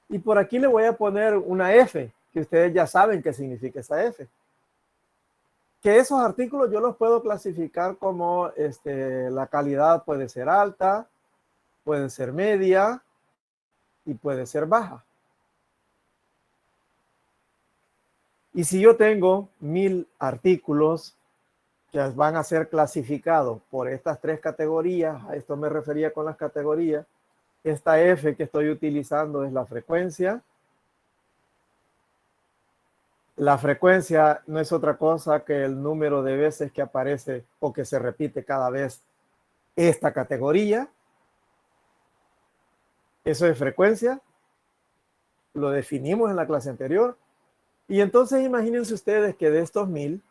Y por aquí le voy a poner una F, que ustedes ya saben qué significa esa F. Que esos artículos yo los puedo clasificar como la calidad puede ser alta, puede ser media y puede ser baja. Y si yo tengo 1000 artículos que van a ser clasificados por estas 3 categorías, a esto me refería con las categorías, esta F que estoy utilizando es la frecuencia. La frecuencia no es otra cosa que el número de veces que aparece o que se repite cada vez esta categoría. Eso es frecuencia. Lo definimos en la clase anterior. Y entonces imagínense ustedes que de estos 1000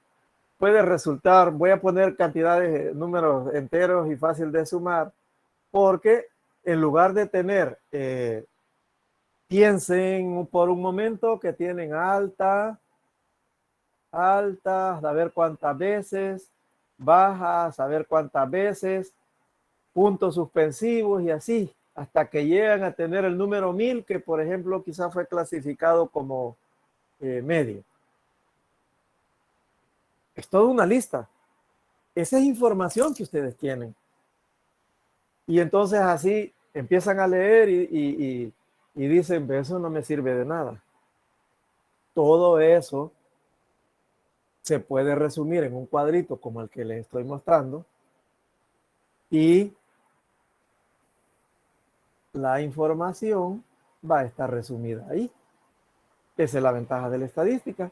puede resultar, voy a poner cantidades, números enteros y fácil de sumar, porque en lugar de tener, piensen por un momento que tienen altas, a ver cuántas veces, bajas, a ver cuántas veces, puntos suspensivos y así, hasta que llegan a tener el número 1000, que por ejemplo quizás fue clasificado como medio. Es toda una lista. Esa es información que ustedes tienen. Y entonces así empiezan a leer y dicen, eso no me sirve de nada. Todo eso se puede resumir en un cuadrito como el que les estoy mostrando y la información va a estar resumida ahí. Esa es la ventaja de la estadística.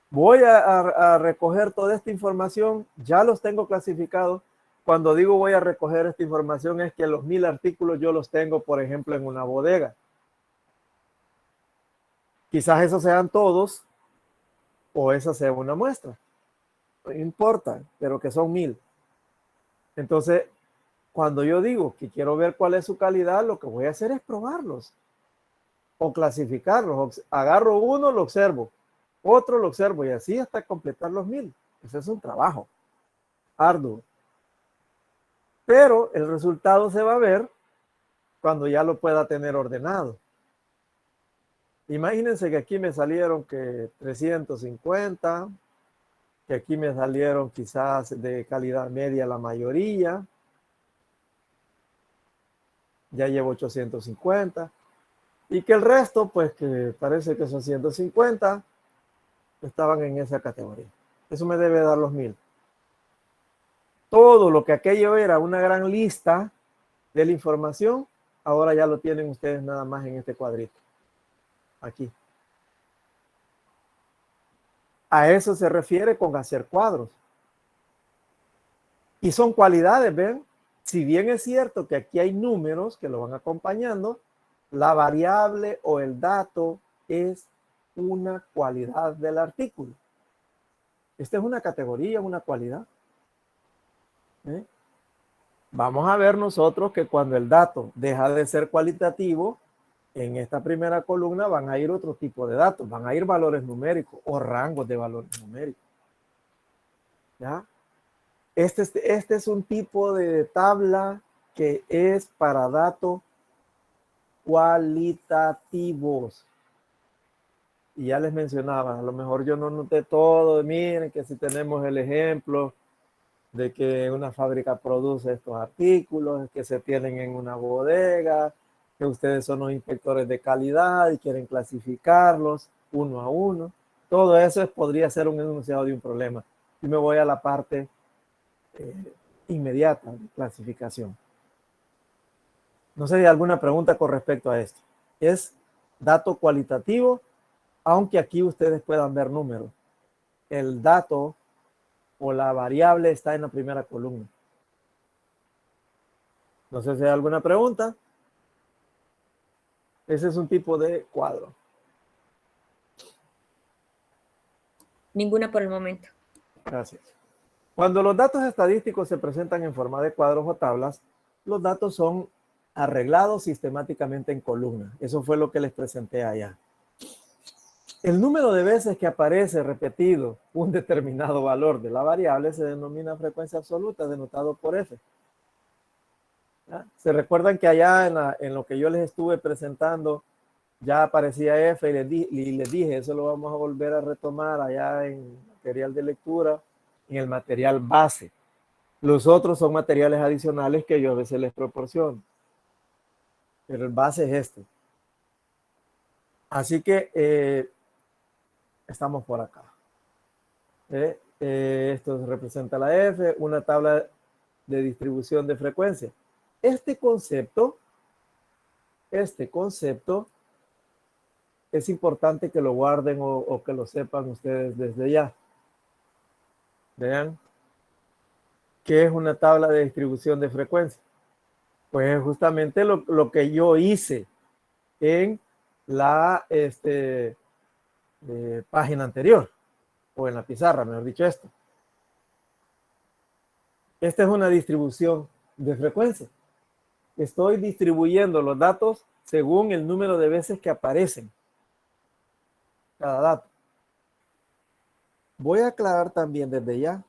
Voy a recoger toda esta información, ya los tengo clasificados. Cuando digo voy a recoger esta información es que los 1000 artículos yo los tengo, por ejemplo, en una bodega. Quizás esos sean todos o esa sea una muestra. No importa, pero que son 1000. Entonces, cuando yo digo que quiero ver cuál es su calidad, lo que voy a hacer es probarlos o clasificarlos. Agarro uno, lo observo, otro lo observo y así hasta completar los 1000. Ese es un trabajo arduo. Pero el resultado se va a ver cuando ya lo pueda tener ordenado. Imagínense que aquí me salieron que 350, que aquí me salieron quizás de calidad media la mayoría. Ya llevo 850. Y que el resto, pues que parece que son 150, estaban en esa categoría. Eso me debe dar los 1000. Todo lo que aquello era una gran lista de la información, ahora ya lo tienen ustedes nada más en este cuadrito. Aquí. A eso se refiere con hacer cuadros. Y son cualidades, ¿ven? Si bien es cierto que aquí hay números que lo van acompañando, la variable o el dato es una cualidad del artículo. Esta es una categoría, una cualidad. Vamos a ver nosotros que cuando el dato deja de ser cualitativo, en esta primera columna van a ir otro tipo de datos, van a ir valores numéricos o rangos de valores numéricos. ¿Ya? Este es un tipo de tabla que es para datos cualitativos. Y ya les mencionaba, a lo mejor yo no noté todo. Miren que si tenemos el ejemplo de que una fábrica produce estos artículos, que se tienen en una bodega, que ustedes son los inspectores de calidad y quieren clasificarlos uno a uno. Todo eso podría ser un enunciado de un problema. Y me voy a la parte inmediata de clasificación. No sé si hay alguna pregunta con respecto a esto. Es dato cualitativo, aunque aquí ustedes puedan ver números. El dato o la variable está en la primera columna. No sé si hay alguna pregunta. Ese es un tipo de cuadro. Ninguna por el momento. Gracias. Cuando los datos estadísticos se presentan en forma de cuadros o tablas, los datos son arreglados sistemáticamente en columnas. Eso fue lo que les presenté allá. El número de veces que aparece repetido un determinado valor de la variable se denomina frecuencia absoluta, denotado por F. ¿Ya? Se recuerdan que allá en lo que yo les estuve presentando Ya aparecía F y les dije, eso lo vamos a volver a retomar allá en material de lectura, en el material base. Los otros son materiales adicionales que yo a veces les proporciono. Pero el base es este. Así que estamos por acá. Esto representa la F, una tabla de distribución de frecuencia. Este concepto es importante que lo guarden o que lo sepan ustedes desde ya. Vean, ¿qué es una tabla de distribución de frecuencia? Pues es justamente lo que yo hice en la página anterior, o en la pizarra, mejor dicho esto. Esta es una distribución de frecuencia. Estoy distribuyendo los datos según el número de veces que aparecen cada dato. Voy a aclarar también desde ya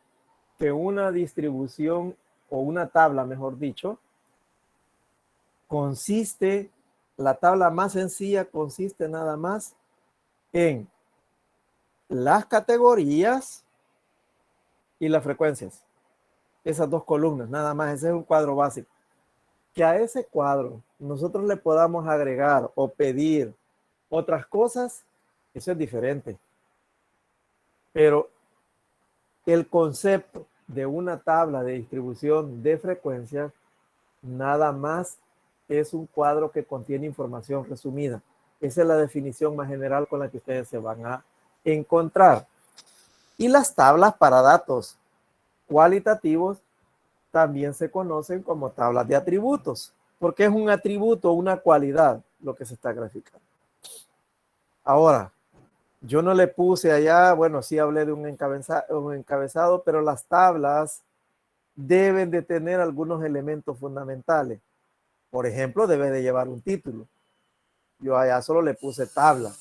que una distribución o una tabla, mejor dicho, consiste, la tabla más sencilla consiste nada más en las categorías y las frecuencias. Esas dos columnas, nada más. Ese es un cuadro básico. Que a ese cuadro nosotros le podamos agregar o pedir otras cosas, eso es diferente. Pero el concepto de una tabla de distribución de frecuencias nada más es un cuadro que contiene información resumida. Esa es la definición más general con la que ustedes se van a encontrar. Y las tablas para datos cualitativos también se conocen como tablas de atributos, porque es un atributo, una cualidad, lo que se está graficando. Ahora, yo no le puse allá, bueno, sí hablé de un encabezado, pero las tablas deben de tener algunos elementos fundamentales. Por ejemplo, debe de llevar un título. Yo allá solo le puse tabla.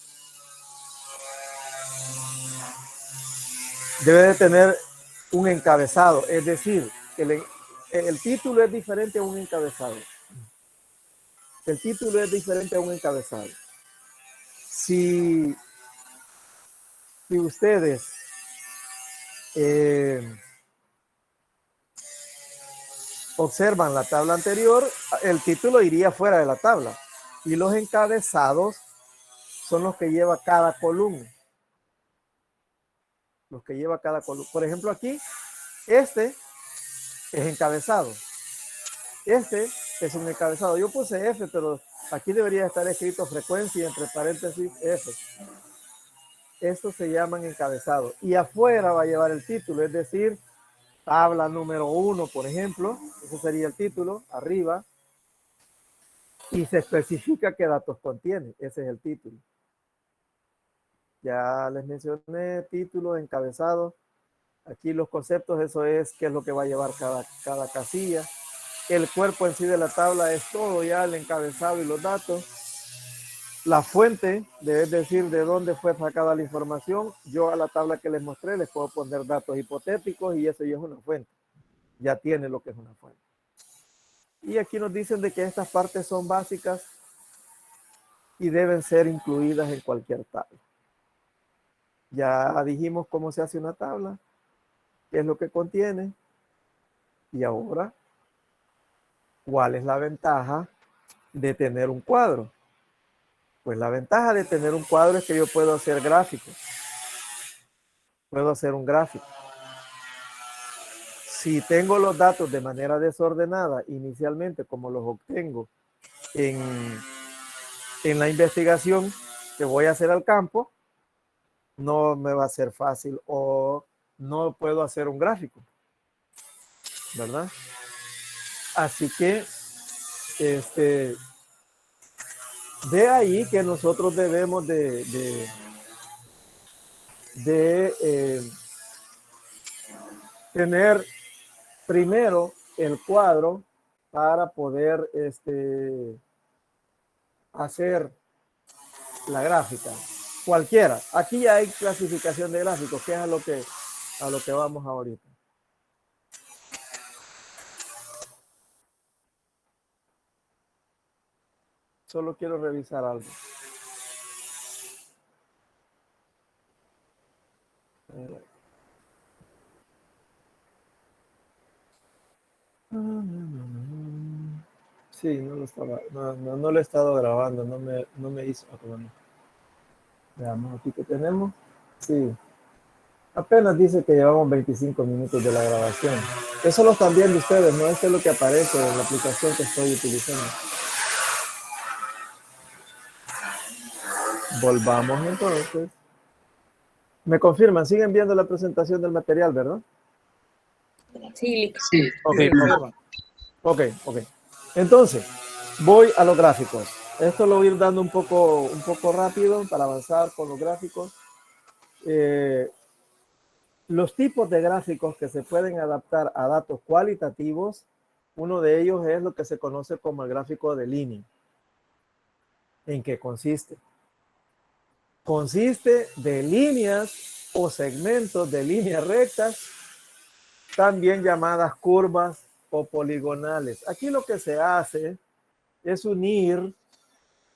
Debe de tener un encabezado, es decir, el título es diferente a un encabezado. El título es diferente a un encabezado. Si ustedes observan la tabla anterior, el título iría fuera de la tabla y los encabezados son los que lleva cada columna. Los que lleva cada columna. Por ejemplo, aquí, este es encabezado. Este es un encabezado. Yo puse F, pero aquí debería estar escrito frecuencia y entre paréntesis F. Estos se llaman encabezados. Y afuera va a llevar el título, es decir, tabla número 1, por ejemplo. Ese sería el título, arriba. Y se especifica qué datos contiene. Ese es el título. Ya les mencioné título, encabezado. Aquí los conceptos, eso es qué es lo que va a llevar cada casilla. El cuerpo en sí de la tabla es todo ya, el encabezado y los datos. La fuente, es decir, de dónde fue sacada la información. Yo a la tabla que les mostré les puedo poner datos hipotéticos y eso ya es una fuente. Ya tiene lo que es una fuente. Y aquí nos dicen de que estas partes son básicas y deben ser incluidas en cualquier tabla. Ya dijimos cómo se hace una tabla, qué es lo que contiene. Y ahora, ¿cuál es la ventaja de tener un cuadro? Pues la ventaja de tener un cuadro es que yo puedo hacer gráficos. Puedo hacer un gráfico. Si tengo los datos de manera desordenada inicialmente, como los obtengo en la investigación que voy a hacer al campo, no me va a ser fácil o no puedo hacer un gráfico, ¿verdad? Así que, de ahí que nosotros debemos de tener primero el cuadro para poder hacer la gráfica. Cualquiera. Aquí ya hay clasificación de gráficos, que es a lo que vamos ahorita. Solo quiero revisar algo. Sí, no lo estaba, no lo he estado grabando, no me hizo. Bueno, veamos aquí que tenemos. Sí, apenas dice que llevamos 25 minutos de la grabación. Eso lo están viendo ustedes, ¿no? Esto es lo que aparece en la aplicación que estoy utilizando. Volvamos entonces. Me confirman, siguen viendo la presentación del material, ¿verdad? Sí, Lick. Sí. Ok, ok. Entonces, voy a los gráficos. Esto lo voy a ir dando un poco rápido para avanzar con los gráficos. Los tipos de gráficos que se pueden adaptar a datos cualitativos, uno de ellos es lo que se conoce como el gráfico de línea. ¿En qué consiste? Consiste de líneas o segmentos de líneas rectas, también llamadas curvas o poligonales. Aquí lo que se hace es unir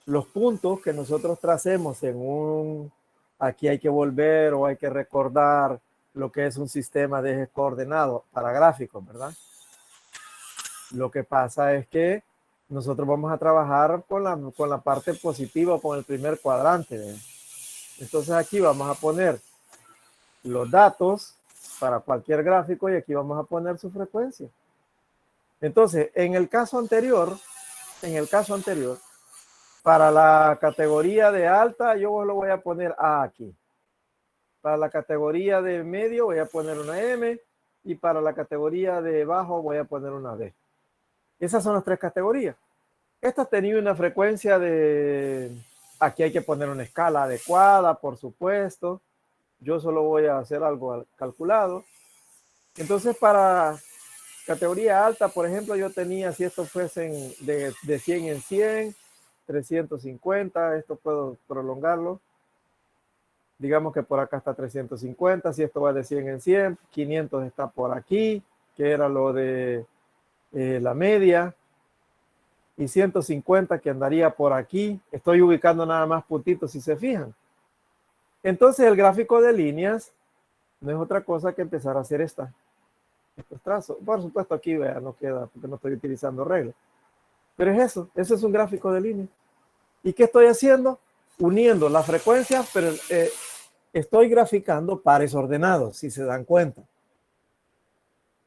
los puntos que nosotros tracemos en un, aquí hay que volver o hay que recordar lo que es un sistema de ejes coordenados para gráficos, ¿verdad? Lo que pasa es que nosotros vamos a trabajar con la parte positiva, con el primer cuadrante, ¿verdad? Entonces aquí vamos a poner los datos para cualquier gráfico y aquí vamos a poner su frecuencia. Entonces, en el caso anterior, para la categoría de alta, yo lo voy a poner A aquí. Para la categoría de medio voy a poner una M y para la categoría de bajo voy a poner una D. Esas son las tres categorías. Esta tenía una frecuencia de... Aquí hay que poner una escala adecuada, por supuesto. Yo solo voy a hacer algo calculado. Entonces, para categoría alta, por ejemplo, yo tenía, si estos fuesen de 100 en 100, 350, esto puedo prolongarlo. Digamos que por acá está 350, si esto va de 100 en 100, 500 está por aquí, que era lo de la media, y 150 que andaría por aquí. Estoy ubicando nada más puntitos si se fijan. Entonces el gráfico de líneas no es otra cosa que empezar a hacer estos trazos. Por supuesto aquí vea, no queda porque no estoy utilizando reglas. Pero es eso es un gráfico de líneas. ¿Y qué estoy haciendo? Uniendo las frecuencias, pero estoy graficando pares ordenados, si se dan cuenta.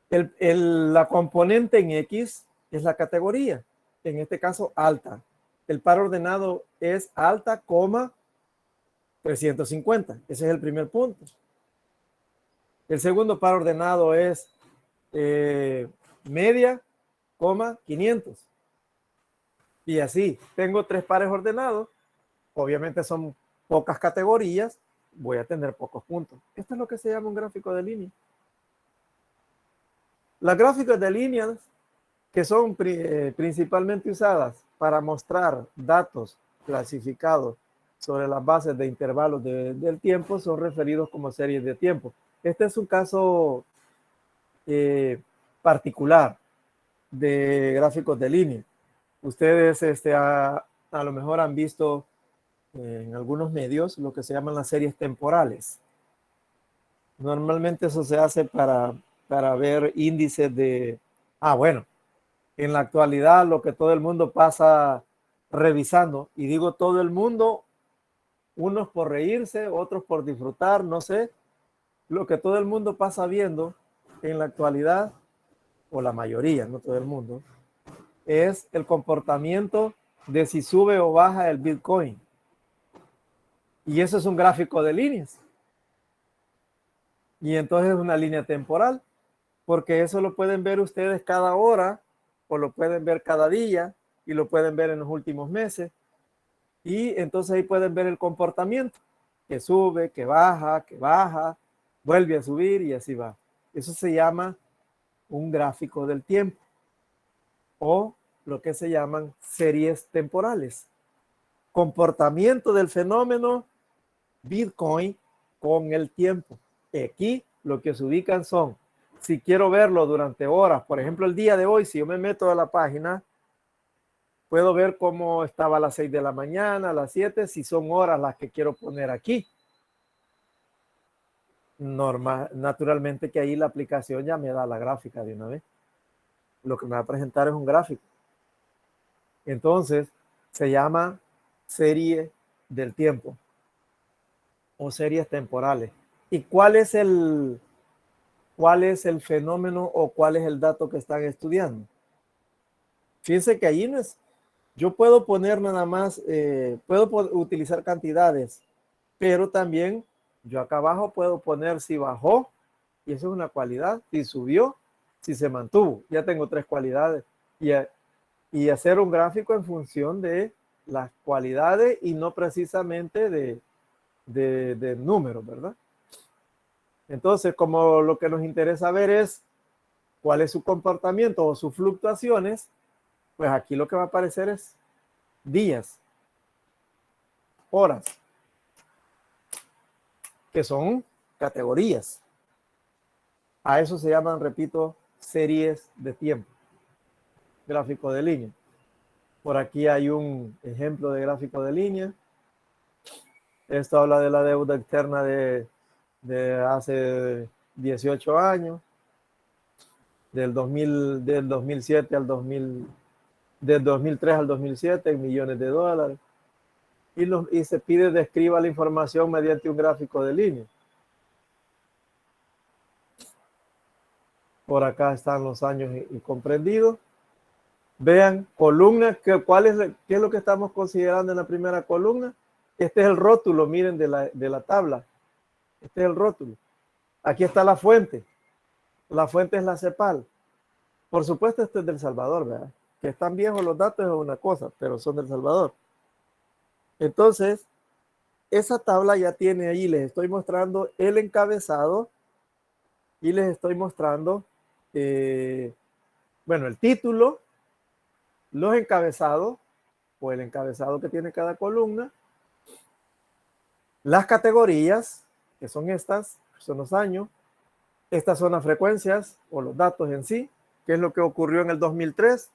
La componente en X es la categoría, en este caso alta. El par ordenado es alta, 350. Ese es el primer punto. El segundo par ordenado es media, 500. Y así, tengo tres pares ordenados. Obviamente son pocas categorías, voy a tener pocos puntos. Esto es lo que se llama un gráfico de línea. Las gráficas de líneas que son principalmente usadas para mostrar datos clasificados sobre las bases de intervalos del tiempo son referidos como series de tiempo. Este es un caso particular de gráficos de línea. Ustedes a lo mejor han visto en algunos medios lo que se llaman las series temporales. Normalmente eso se hace para ver índices de... bueno, en la actualidad lo que todo el mundo pasa revisando, y digo todo el mundo, unos por reírse, otros por disfrutar, no sé, lo que todo el mundo pasa viendo en la actualidad, o la mayoría, no todo el mundo, es el comportamiento de si sube o baja el Bitcoin. Y eso es un gráfico de líneas. Y entonces es una línea temporal, porque eso lo pueden ver ustedes cada hora, o lo pueden ver cada día, y lo pueden ver en los últimos meses. Y entonces ahí pueden ver el comportamiento, que sube, que baja, vuelve a subir y así va. Eso se llama un gráfico del tiempo, o lo que se llaman series temporales. Comportamiento del fenómeno Bitcoin con el tiempo. Aquí lo que se ubican son, si quiero verlo durante horas, por ejemplo el día de hoy, si yo me meto a la página, puedo ver cómo estaba a las 6 de la mañana, a las 7, si son horas las que quiero poner aquí. naturalmente que ahí la aplicación ya me da la gráfica de una vez. Lo que me va a presentar es un gráfico. Entonces, se llama serie del tiempo o series temporales. ¿Y cuál es el fenómeno o cuál es el dato que están estudiando? Fíjense que ahí no es, yo puedo poner nada más, puedo utilizar cantidades, pero también yo acá abajo puedo poner si bajó, y eso es una cualidad, si subió, si se mantuvo. Ya tengo 3 cualidades. Y hacer un gráfico en función de las cualidades y no precisamente de números, ¿verdad? Entonces, como lo que nos interesa ver es cuál es su comportamiento o sus fluctuaciones, pues aquí lo que va a aparecer es días, horas, que son categorías. A eso se llaman, repito, series de tiempo, gráfico de línea. Por aquí hay un ejemplo de gráfico de línea. Esto habla de la deuda externa de hace 18 años, del 2007 al 2000, del 2003 al 2007 en millones de dólares. Y se pide describa la información mediante un gráfico de línea. Por acá están los años y comprendidos. Vean, columna, ¿qué es lo que estamos considerando en la primera columna? Este es el rótulo, miren, de la tabla. Este es el rótulo. Aquí está la fuente. La fuente es la CEPAL. Por supuesto, esto es del Salvador, ¿verdad? Que están viejos los datos es una cosa, pero son del Salvador. Entonces, esa tabla ya tiene ahí, les estoy mostrando el encabezado y les estoy mostrando, bueno, el título, los encabezados, o el encabezado que tiene cada columna, las categorías, que son estas, son los años, estas son las frecuencias o los datos en sí, que es lo que ocurrió en el 2003.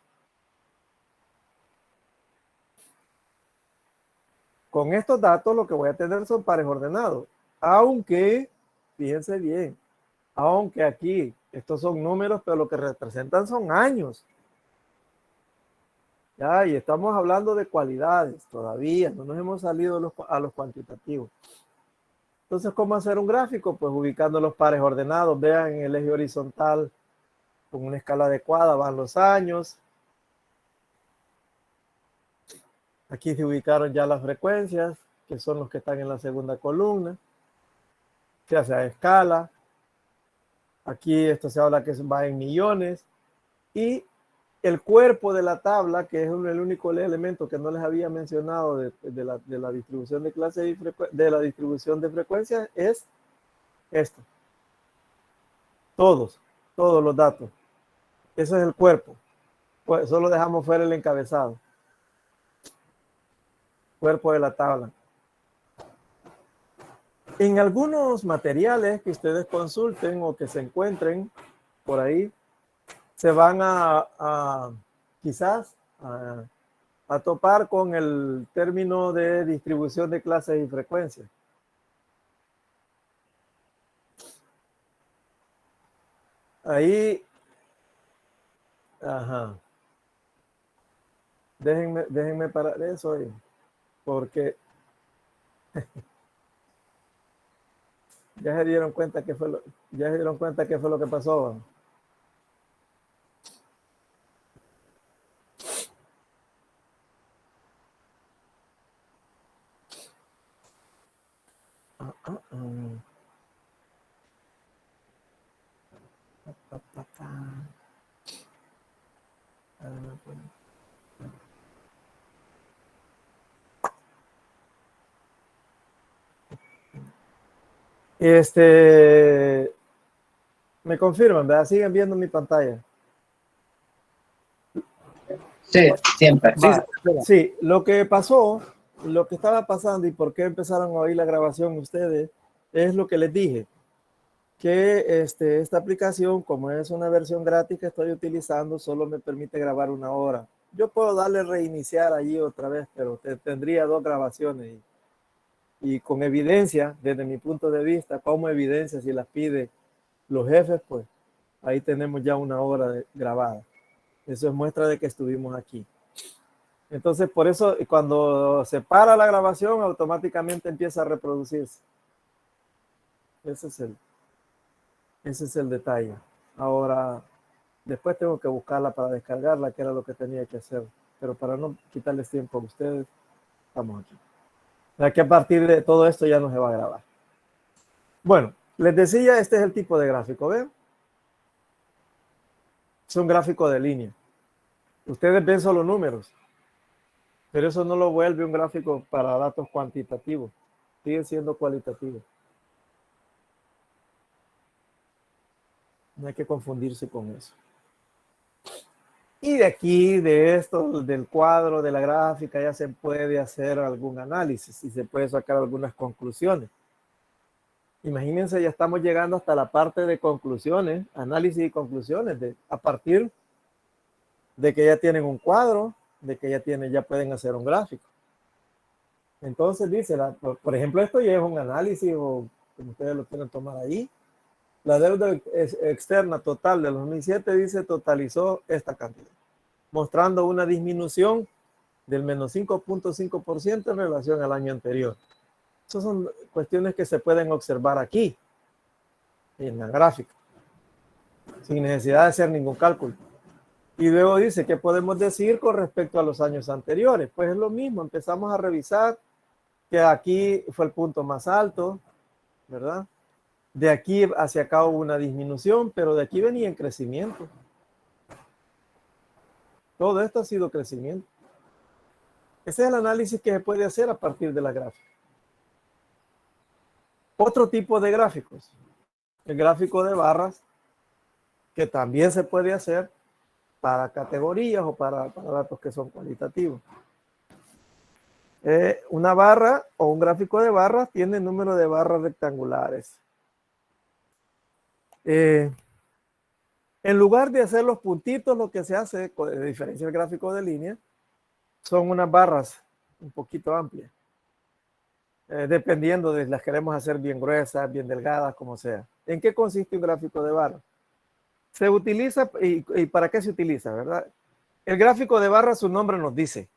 Con estos datos lo que voy a tener son pares ordenados, aunque, fíjense bien, aunque aquí estos son números, pero lo que representan son años. Ya, y estamos hablando de cualidades todavía, no nos hemos salido a los cuantitativos. Entonces, ¿cómo hacer un gráfico? Pues ubicando los pares ordenados. Vean, en el eje horizontal, con una escala adecuada, van los años. Aquí se ubicaron ya las frecuencias, que son los que están en la segunda columna. Se hace a escala. Aquí esto se habla que va en millones. Y el cuerpo de la tabla, que es el único elemento que no les había mencionado de la distribución de clases y de la distribución de frecuencias, es esto. Todos los datos. Eso es el cuerpo. Pues solo dejamos fuera el encabezado. Cuerpo de la tabla. En algunos materiales que ustedes consulten o que se encuentren por ahí, se van quizás a topar con el término de distribución de clases y frecuencias. Ahí, ajá. Déjenme parar eso ahí, porque ya se dieron cuenta que fue lo que pasó. Me confirman, ¿verdad? Siguen viendo mi pantalla. Sí, siempre. Sí, lo que pasó, lo que estaba pasando y por qué empezaron a oír la grabación ustedes, es lo que les dije, que esta aplicación, como es una versión gratis que estoy utilizando, solo me permite grabar 1 hora. Yo puedo darle reiniciar allí otra vez, pero tendría 2 grabaciones y con evidencia, desde mi punto de vista, como evidencia, si las pide los jefes, pues ahí tenemos ya una hora grabada. Eso es muestra de que estuvimos aquí. Entonces, por eso, cuando se para la grabación, automáticamente empieza a reproducirse. Ese es el detalle. Ahora, después tengo que buscarla para descargarla, que era lo que tenía que hacer. Pero para no quitarles tiempo a ustedes, estamos aquí. O sea que a partir de todo esto ya no se va a grabar. Bueno, les decía, este es el tipo de gráfico, ¿ven? Es un gráfico de línea. Ustedes ven solo números, pero eso no lo vuelve un gráfico para datos cuantitativos. Sigue siendo cualitativo. No hay que confundirse con eso. Y de aquí, de esto, del cuadro, de la gráfica, ya se puede hacer algún análisis y se puede sacar algunas conclusiones. Imagínense, ya estamos llegando hasta la parte de conclusiones, análisis y conclusiones, a partir de que ya tienen un cuadro, de que ya pueden hacer un gráfico. Entonces dice, por ejemplo, esto ya es un análisis o como ustedes lo quieren tomar ahí. La deuda externa total del 2007 dice totalizó esta cantidad, mostrando una disminución del menos 5.5% en relación al año anterior. Esas son cuestiones que se pueden observar aquí, en la gráfica, sin necesidad de hacer ningún cálculo. Y luego dice, ¿qué podemos decir con respecto a los años anteriores? Pues es lo mismo, empezamos a revisar que aquí fue el punto más alto, ¿verdad? De aquí hacia acá hubo una disminución, pero de aquí venía en crecimiento. Todo esto ha sido crecimiento. Ese es el análisis que se puede hacer a partir de la gráfica. Otro tipo de gráficos, el gráfico de barras, que también se puede hacer para categorías o para datos que son cualitativos. Una barra o un gráfico de barras tiene número de barras rectangulares. En lugar de hacer los puntitos, lo que se hace, de diferencia del gráfico de línea, son unas barras un poquito amplias. Dependiendo de si las queremos hacer bien gruesas, bien delgadas, como sea. ¿En qué consiste un gráfico de barras? Se utiliza, y ¿para qué se utiliza, verdad? El gráfico de barras, su nombre nos dice.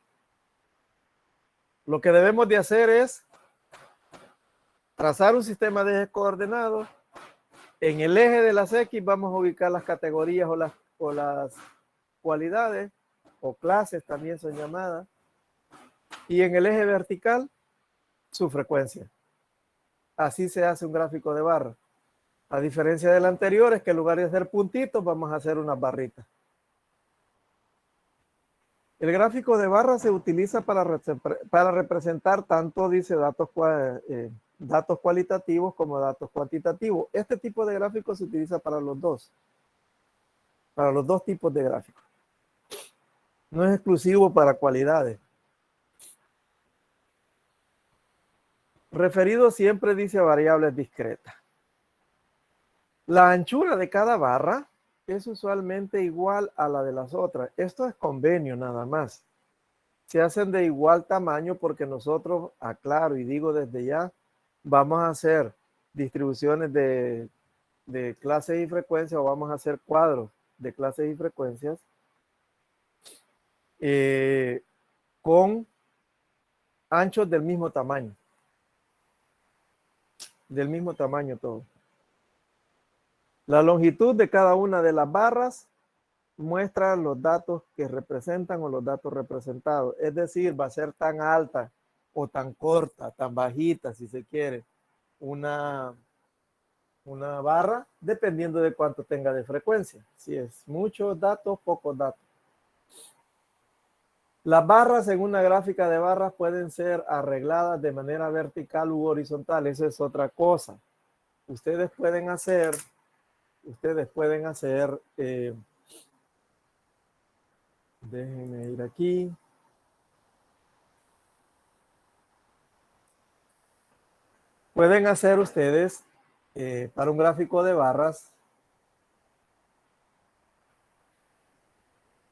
Lo que debemos de hacer es trazar un sistema de ejes coordenados. En el eje de las X vamos a ubicar las categorías o las cualidades, o clases también son llamadas. Y en el eje vertical, su frecuencia. Así se hace un gráfico de barra. A diferencia del anterior, es que en lugar de hacer puntitos, vamos a hacer unas barritas. El gráfico de barra se utiliza para representar tanto, dice, datos cualitativos como datos cuantitativos. Este tipo de gráfico se utiliza para los dos tipos de gráficos. No es exclusivo para cualidades. Referido siempre dice a variables discretas. La anchura de cada barra es usualmente igual a la de las otras. Esto es convenio nada más. Se hacen de igual tamaño porque nosotros, aclaro y digo desde ya, vamos a hacer distribuciones de clases y frecuencias o vamos a hacer cuadros de clases y frecuencias con anchos del mismo tamaño. Del mismo tamaño todo. La longitud de cada una de las barras muestra los datos que representan o los datos representados. Es decir, va a ser tan alta o tan corta, tan bajita, si se quiere, una barra, dependiendo de cuánto tenga de frecuencia. Si es muchos datos, pocos datos. Las barras en una gráfica de barras pueden ser arregladas de manera vertical u horizontal. Eso es otra cosa. Ustedes pueden hacer, déjenme ir aquí. Pueden hacer ustedes para un gráfico de barras,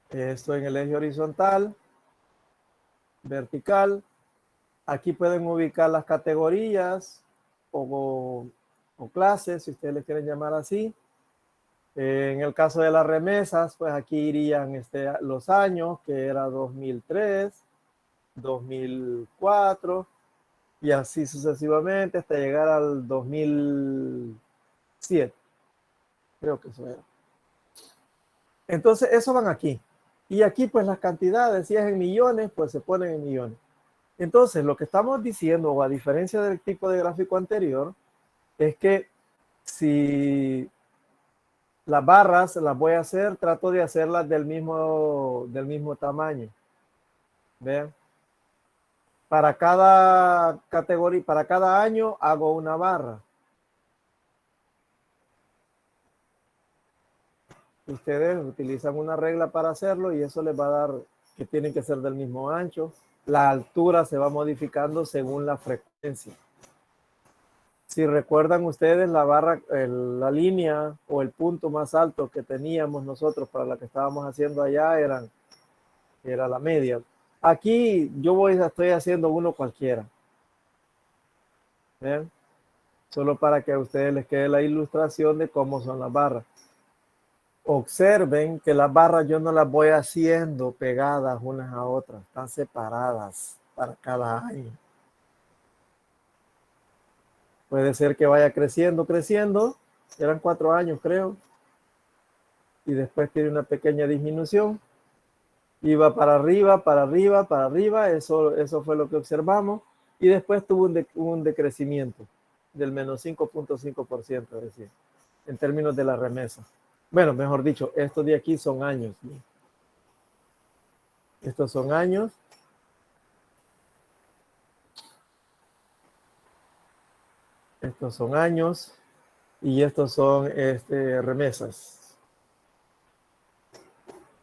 esto en el eje horizontal, vertical, Aquí pueden ubicar las categorías o clases, si ustedes le quieren llamar así. En el caso de las remesas, pues aquí irían los años, que era 2003, 2004, y así sucesivamente hasta llegar al 2007. Creo que eso era. Entonces, eso van aquí. Y aquí, pues las cantidades, si es en millones, pues se ponen en millones. Entonces, lo que estamos diciendo, o a diferencia del tipo de gráfico anterior, es que si las barras las voy a hacer, trato de hacerlas del mismo tamaño. Vean. Para cada categoría, para cada año hago una barra. Ustedes utilizan una regla para hacerlo y eso les va a dar que tienen que ser del mismo ancho. La altura se va modificando según la frecuencia. Si recuerdan ustedes, la barra, la línea o el punto más alto que teníamos nosotros para la que estábamos haciendo allá era la media. Aquí yo estoy haciendo uno cualquiera. ¿Ven? Solo para que a ustedes les quede la ilustración de cómo son las barras. Observen que las barras yo no las voy haciendo pegadas unas a otras, están separadas para cada año. Puede ser que vaya creciendo, eran 4 años creo, y después tiene una pequeña disminución, y va para arriba, para arriba, para arriba, eso fue lo que observamos, y después tuvo un decrecimiento del menos 5.5%, es decir, en términos de la remesa. Bueno, mejor dicho, estos de aquí son años. Estos son años. Estos son años. Y estos son remesas.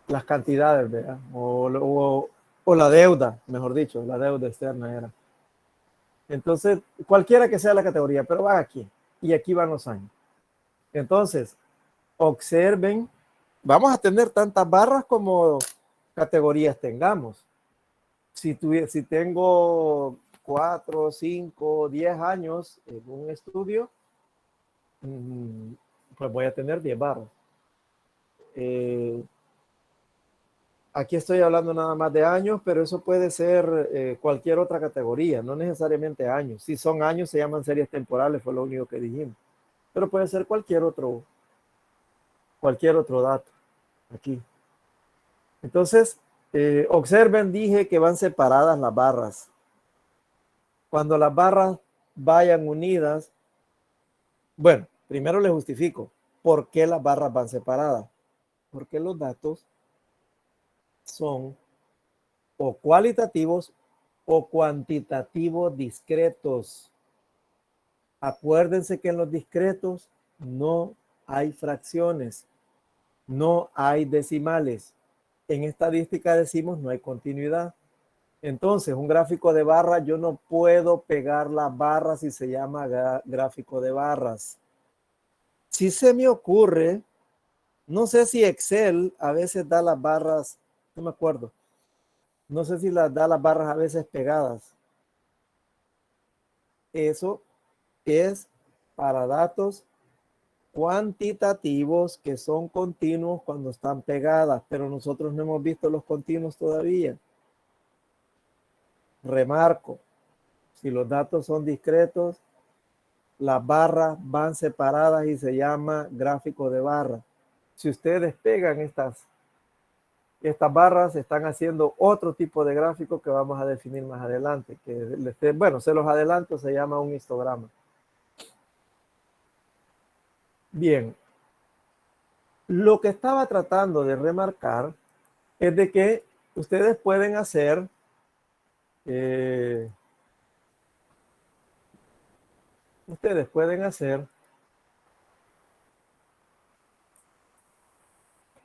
Las cantidades, ¿verdad? O la deuda, mejor dicho, la deuda externa era. Entonces, cualquiera que sea la categoría, pero va aquí. Y aquí van los años. Entonces, observen, vamos a tener tantas barras como categorías tengamos. Si tengo 4, 5, 10 años en un estudio, pues voy a tener 10 barras. Aquí estoy hablando nada más de años, pero eso puede ser cualquier otra categoría, no necesariamente años. Si son años, se llaman series temporales, fue lo único que dijimos. Pero puede ser cualquier otro dato aquí. Entonces, observen, dije que van separadas las barras. Cuando las barras vayan unidas, bueno, primero les justifico por qué las barras van separadas. Porque los datos son o cualitativos o cuantitativos discretos. Acuérdense que en los discretos no hay fracciones, no hay decimales. En estadística decimos no hay continuidad. Entonces, un gráfico de barra, yo no puedo pegar las barras si se llama gráfico de barras. Si se me ocurre, no sé si Excel a veces da las barras, no me acuerdo, no sé si las da las barras a veces pegadas. Eso es para datos cuantitativos que son continuos cuando están pegadas, pero nosotros no hemos visto los continuos todavía. Remarco, si los datos son discretos, las barras van separadas y se llama gráfico de barra. Si ustedes pegan estas barras, están haciendo otro tipo de gráfico que vamos a definir más adelante. Bueno, se los adelanto, se llama un histograma. Bien, lo que estaba tratando de remarcar es de que ustedes pueden hacer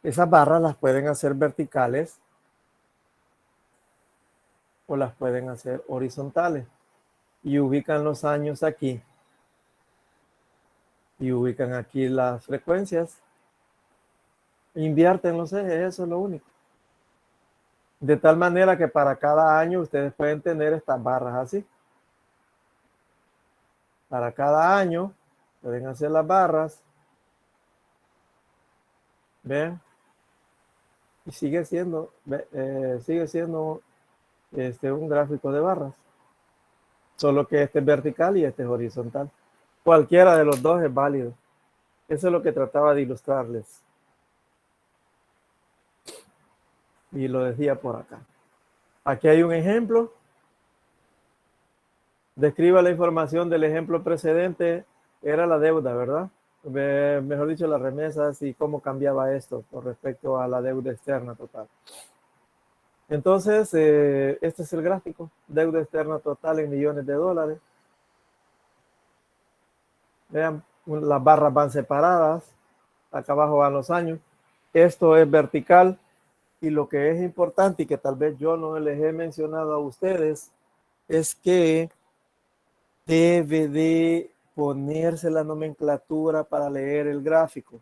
esas barras, las pueden hacer verticales o las pueden hacer horizontales y ubican los años aquí y ubican aquí las frecuencias, invierten los ejes, eso es lo único. De tal manera que para cada año ustedes pueden tener estas barras así. Para cada año pueden hacer las barras. ¿Ven? Y sigue siendo un gráfico de barras. Solo que este es vertical y este es horizontal. Cualquiera de los dos es válido. Eso es lo que trataba de ilustrarles. Y lo decía por acá. Aquí hay un ejemplo. Describa la información del ejemplo precedente. Era la deuda, ¿verdad? Mejor dicho, las remesas y cómo cambiaba esto con respecto a la deuda externa total. Entonces, este es el gráfico. Deuda externa total en millones de dólares. Vean, las barras van separadas. Acá abajo van los años. Esto es vertical. Y lo que es importante y que tal vez yo no les he mencionado a ustedes es que debe de ponerse la nomenclatura para leer el gráfico.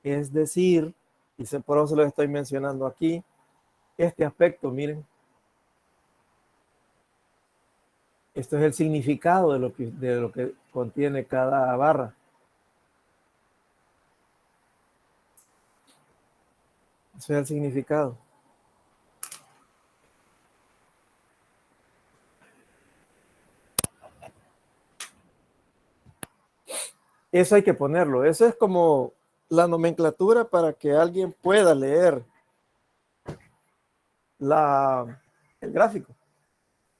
Es decir, y por eso lo estoy mencionando aquí, este aspecto, miren. Esto es el significado de lo que contiene cada barra. Eso es el significado. Eso hay que ponerlo. Eso es como la nomenclatura para que alguien pueda leer el gráfico,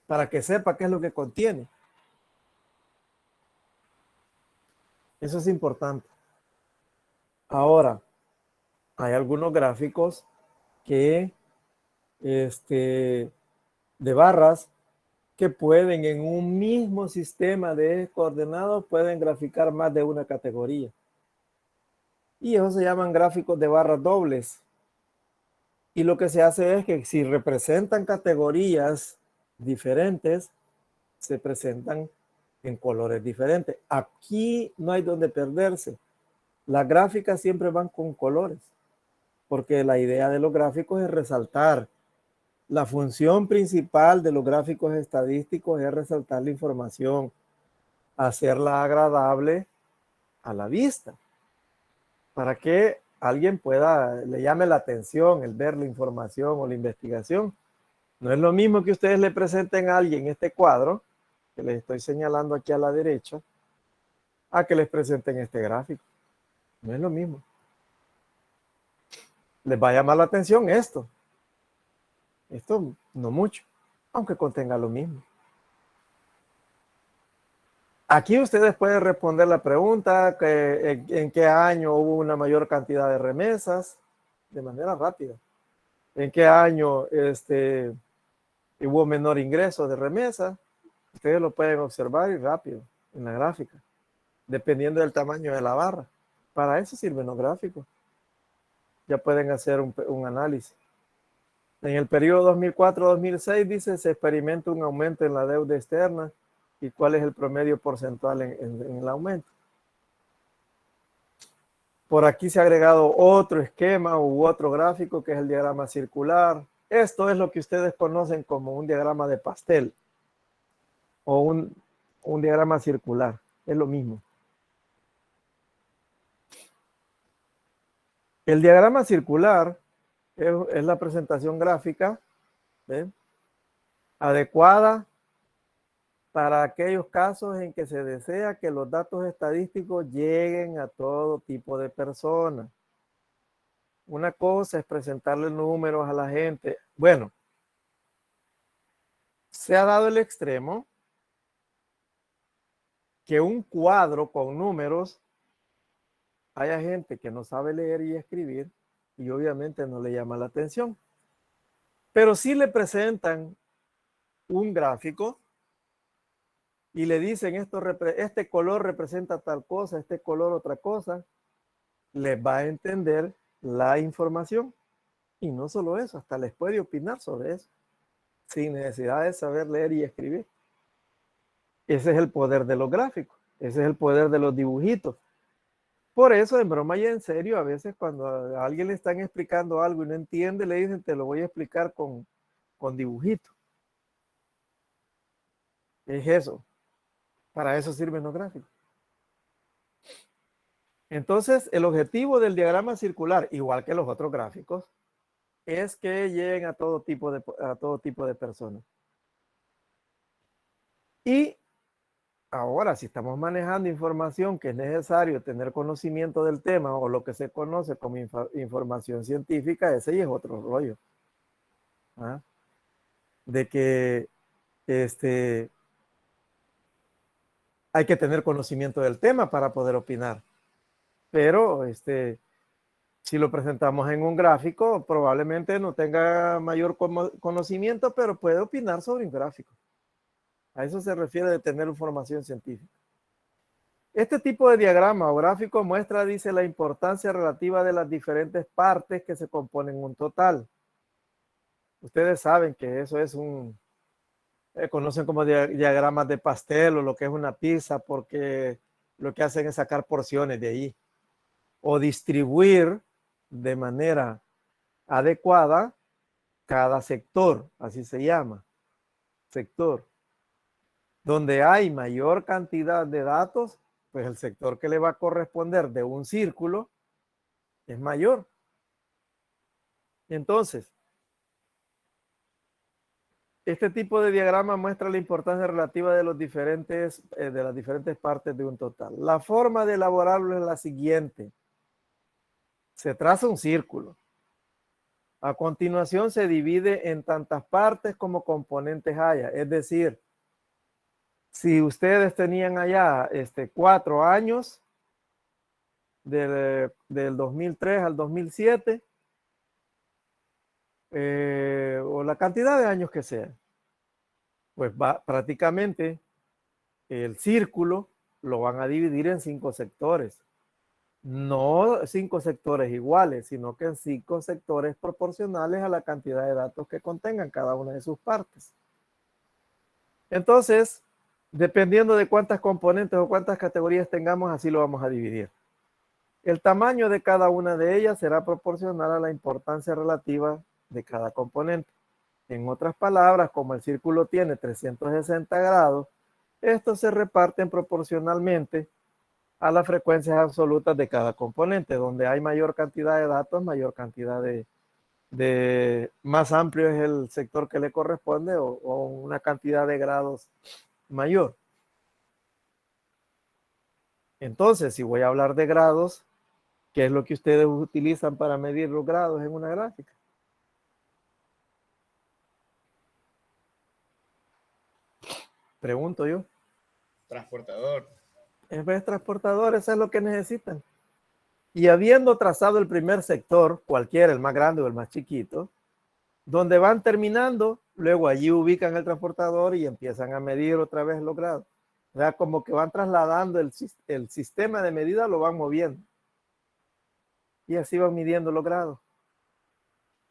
para que sepa qué es lo que contiene. Eso es importante. Ahora, hay algunos gráficos que, de barras, que pueden en un mismo sistema de coordenadas, pueden graficar más de una categoría. Y eso se llaman gráficos de barras dobles. Y lo que se hace es que si representan categorías diferentes, se presentan en colores diferentes. Aquí no hay donde perderse. Las gráficas siempre van con colores, porque la idea de los gráficos es resaltar. La función principal de los gráficos estadísticos es resaltar la información, hacerla agradable a la vista, para que alguien le llame la atención el ver la información o la investigación. No es lo mismo que ustedes le presenten a alguien este cuadro, que les estoy señalando aquí a la derecha, a que les presenten este gráfico. No es lo mismo. Les va a llamar la atención esto. Esto no mucho, aunque contenga lo mismo. Aquí ustedes pueden responder la pregunta que en qué año hubo una mayor cantidad de remesas de manera rápida. En qué año hubo menor ingreso de remesas. Ustedes lo pueden observar y rápido en la gráfica, dependiendo del tamaño de la barra. Para eso sirven los gráficos. Ya pueden hacer un análisis. En el periodo 2004-2006 dice se experimenta un aumento en la deuda externa y cuál es el promedio porcentual en el aumento. Por aquí se ha agregado otro esquema u otro gráfico que es el diagrama circular. Esto es lo que ustedes conocen como un diagrama de pastel o un diagrama circular. Es lo mismo. El diagrama circular es la presentación gráfica, ¿ven?, adecuada para aquellos casos en que se desea que los datos estadísticos lleguen a todo tipo de personas. Una cosa es presentarle números a la gente. Bueno, se ha dado el extremo que un cuadro con números, haya gente que no sabe leer y escribir y obviamente no le llama la atención. Pero si le presentan un gráfico y le dicen este color representa tal cosa, este color otra cosa, les va a entender la información. Y no solo eso, hasta les puede opinar sobre eso, sin necesidad de saber leer y escribir. Ese es el poder de los gráficos, ese es el poder de los dibujitos. Por eso, en broma y en serio, a veces cuando a alguien le están explicando algo y no entiende, le dicen, te lo voy a explicar con con dibujito. Es eso. Para eso sirven los gráficos. Entonces, el objetivo del diagrama circular, igual que los otros gráficos, es que lleguen a todo tipo de personas. Y ahora, si estamos manejando información que es necesario tener conocimiento del tema o lo que se conoce como información científica, ese ya es otro rollo. ¿Ah? De que hay que tener conocimiento del tema para poder opinar. Pero si lo presentamos en un gráfico, probablemente no tenga mayor conocimiento, pero puede opinar sobre un gráfico. A eso se refiere de tener información científica. Este tipo de diagrama o gráfico muestra, dice, la importancia relativa de las diferentes partes que se componen un total. Ustedes saben que eso es conocen como diagramas de pastel o lo que es una pizza, porque lo que hacen es sacar porciones de ahí o distribuir de manera adecuada cada sector, así se llama, sector. Donde hay mayor cantidad de datos, pues el sector que le va a corresponder de un círculo es mayor. Entonces, este tipo de diagrama muestra la importancia relativa de las diferentes partes de un total. La forma de elaborarlo es la siguiente. Se traza un círculo. A continuación se divide en tantas partes como componentes haya. Es decir, si ustedes tenían allá 4 años, del 2003 al 2007, o la cantidad de años que sea, pues va prácticamente el círculo lo van a dividir en 5 sectores. No 5 sectores iguales, sino que en 5 sectores proporcionales a la cantidad de datos que contengan cada una de sus partes. Entonces, dependiendo de cuántas componentes o cuántas categorías tengamos, así lo vamos a dividir. El tamaño de cada una de ellas será proporcional a la importancia relativa de cada componente. En otras palabras, como el círculo tiene 360 grados, estos se reparten proporcionalmente a las frecuencias absolutas de cada componente. Donde hay mayor cantidad de datos, mayor cantidad más amplio es el sector que le corresponde o una cantidad de grados mayor. Entonces, si voy a hablar de grados, ¿qué es lo que ustedes utilizan para medir los grados en una gráfica? Pregunto yo. Transportador. En vez de transportador, eso es lo que necesitan. Y habiendo trazado el primer sector, cualquiera, el más grande o el más chiquito, donde van terminando, luego allí ubican el transportador y empiezan a medir otra vez los grados. O sea, como que van trasladando el sistema de medida, lo van moviendo. Y así van midiendo los grados.